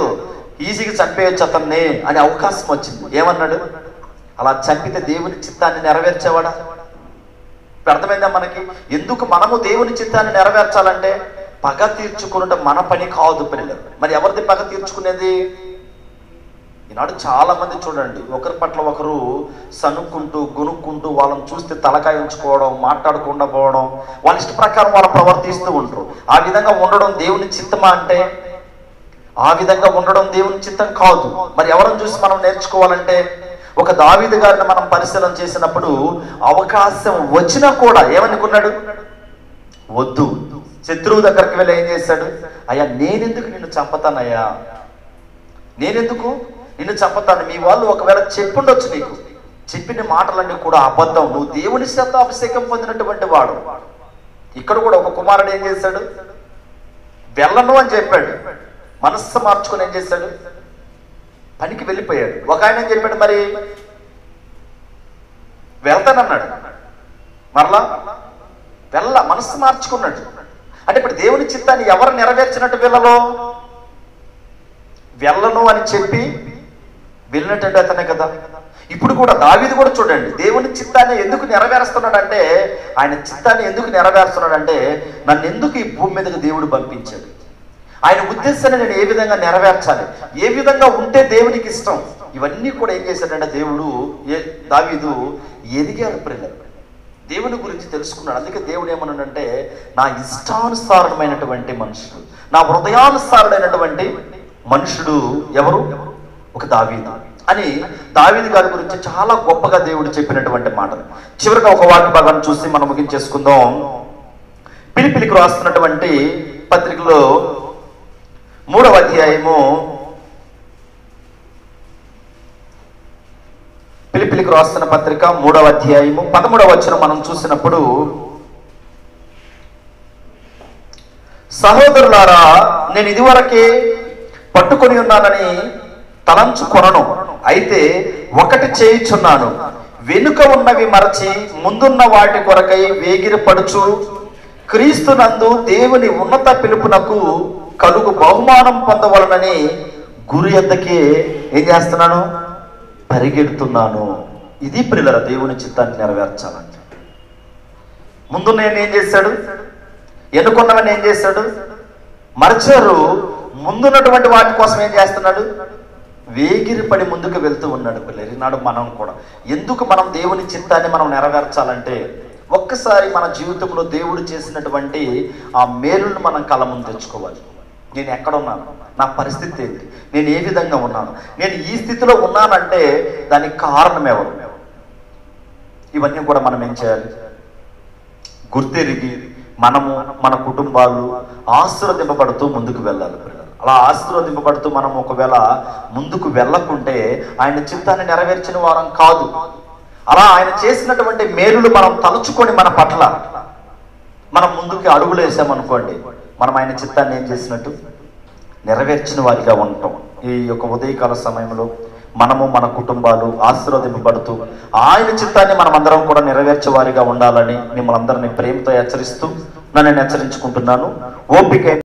ఈజీగా చంపేయచ్చు అతన్ని అనే అవకాశం వచ్చింది. ఏమన్నాడు? అలా చంపితే దేవుని చిత్తాన్ని నెరవేర్చేవాడా? అర్థమైందా మనకి? ఎందుకు మనము దేవుని చిత్తాన్ని నెరవేర్చాలంటే పగ తీర్చుకున్నట మన పని కాదు పిల్లలు. మరి ఎవరిది పగ తీర్చుకునేది? ఈనాడు చాలా మంది చూడండి, ఒకరి పట్ల ఒకరు సనుక్కుంటూ గొనుక్కుంటూ వాళ్ళని చూస్తే తలకాయ ఉంచుకోవడం, మాట్లాడకుండా పోవడం, వాళ్ళ ఇష్ట ప్రకారం వాళ్ళు ప్రవర్తిస్తూ ఉంటారు. ఆ విధంగా ఉండడం దేవుని చిత్తమా అంటే ఆ విధంగా ఉండడం దేవుని చిత్తం కాదు. మరి ఎవరిని చూసి మనం నేర్చుకోవాలంటే ఒక దావీదు గారిని మనం పరిశీలన చేసినప్పుడు అవకాశం వచ్చినా కూడా ఏమనుకున్నాడు? వద్దు. శత్రువు దగ్గరికి వెళ్ళి ఏం చేశాడు? అయ్యా నేనెందుకు నిన్ను చంపుతానయ్యా, నేనెందుకు నిన్ను చంపుతాను? మీ వాళ్ళు ఒకవేళ చెప్పుండొచ్చు, నీకు చెప్పిన మాటలన్నీ కూడా అబద్ధం, నువ్వు దేవుని చేత అభిషేకం పొందినటువంటి వాడు. ఇక్కడ కూడా ఒక కుమారుడు ఏం చేశాడు? వెళ్ళను అని చెప్పాడు. మనస్సు మార్చుకొని ఏం చేశాడు? పనికి వెళ్ళిపోయాడు. ఒక ఆయన ఏం చెప్పాడు? మరి వెళ్తానన్నాడు, మరలా మనస్సు మార్చుకున్నాడు. అంటే ఇప్పుడు దేవుని చిత్తాన్ని ఎవరు నెరవేర్చినట్టు వీళ్ళలో? వెళ్ళను అని చెప్పి వెళ్ళినట్టు అతనే కదా. ఇప్పుడు కూడా దావీదు కూడా చూడండి, దేవుని చిత్తాన్ని ఎందుకు నెరవేరుస్తున్నాడంటే, ఆయన చిత్తాన్ని ఎందుకు నెరవేరుస్తున్నాడంటే, నన్ను ఎందుకు ఈ భూమి మీదకి దేవుడు పంపించాడు, ఆయన ఉద్దేశాన్ని నేను ఏ విధంగా నెరవేర్చాలి, ఏ విధంగా ఉంటే దేవునికి ఇష్టం, ఇవన్నీ కూడా ఏం చేశాడంటే దావీదు ఎదిగాడు పిల్లలు. దేవుని గురించి తెలుసుకున్నాడు. అందుకే దేవుడు ఏమన్నాడంటే, నా ఇష్టానుసారమైనటువంటి మనుషుడు, నా హృదయానుసారుడైనటువంటి మనుషుడు ఎవరు? ఒక దావీదు అని దావీదు గారి గురించి చాలా గొప్పగా దేవుడు చెప్పినటువంటి మాటలు. చివరిగా ఒక వాక్య భాగాన్ని చూసి మనం ముగించేసుకుందాం. ఫిలిప్పీలకు రాస్తున్నటువంటి పత్రికలో 3వ అధ్యాయము, ఫిలిప్పీలకు రాస్తున్న పత్రిక 3వ అధ్యాయము 13వ వచనం మనం చూసినప్పుడు, సహోదరులారా, నేను ఇదివరకే పట్టుకొని ఉన్నానని తలంచుకొనను, అయితే ఒకటి చేయుచున్నాను, వెనుక ఉన్నవి మరచి ముందున్న వాటి కొరకై వేగిరపడుచు క్రీస్తునందు దేవుని ఉన్నత పిలుపునకు కలుగు బహుమానం పొందవలనని గురి ఎద్దకే ఏం చేస్తున్నాను? పరిగెడుతున్నాను. ఇది ప్రియులారా దేవుని చిత్తాన్ని నెరవేర్చాలంటే. ముందున్న ఏం చేశాడు? ఎన్నుకున్నవని ఏం చేశాడు? మరచారు. ముందున్నటువంటి వాటి కోసం ఏం చేస్తున్నాడు? వేగిరిపడి ముందుకు వెళ్తూ ఉన్నాడు పిల్లలు. ఈనాడు మనం కూడా ఎందుకు మనం దేవుని చిత్తాన్ని మనం నెరవేర్చాలంటే, ఒక్కసారి మన జీవితంలో దేవుడు చేసినటువంటి ఆ మేలును మనం కళ్ళ ముందు తెచ్చుకోవాలి. నేను ఎక్కడ ఉన్నాను, నా పరిస్థితి ఏంటి, నేను ఏ విధంగా ఉన్నాను, నేను ఈ స్థితిలో ఉన్నానంటే దానికి కారణం ఎవరు? ఇవన్నీ కూడా మనం ఏం చేయాలి? గుర్తెరిగి మనము మన కుటుంబాలు ఆశీర్వదింపబడుతూ ముందుకు వెళ్ళాలి. అలా ఆశీర్వదింపబడుతూ మనం ఒకవేళ ముందుకు వెళ్ళకుంటే ఆయన చిత్తాన్ని నెరవేర్చిన వారం కాదు. అలా ఆయన చేసినటువంటి మేలులు మనం తలుచుకొని మన పట్ల మనం ముందుకు అడుగులు వేసామనుకోండి, మనం ఆయన చిత్తాన్ని ఏం చేసినట్టు? నెరవేర్చిన వారిగా ఉంటాం. ఈ యొక్క ఉదయకాల సమయంలో మనము మన కుటుంబాలు ఆశీర్వదింపబడుతూ ఆయన చిత్తాన్ని మనం అందరం కూడా నెరవేర్చే వారిగా ఉండాలని మిమ్మల్ని అందరినీ ప్రేమతో హెచ్చరిస్తూ నన్ను హెచ్చరించుకుంటున్నాను. ఓపిక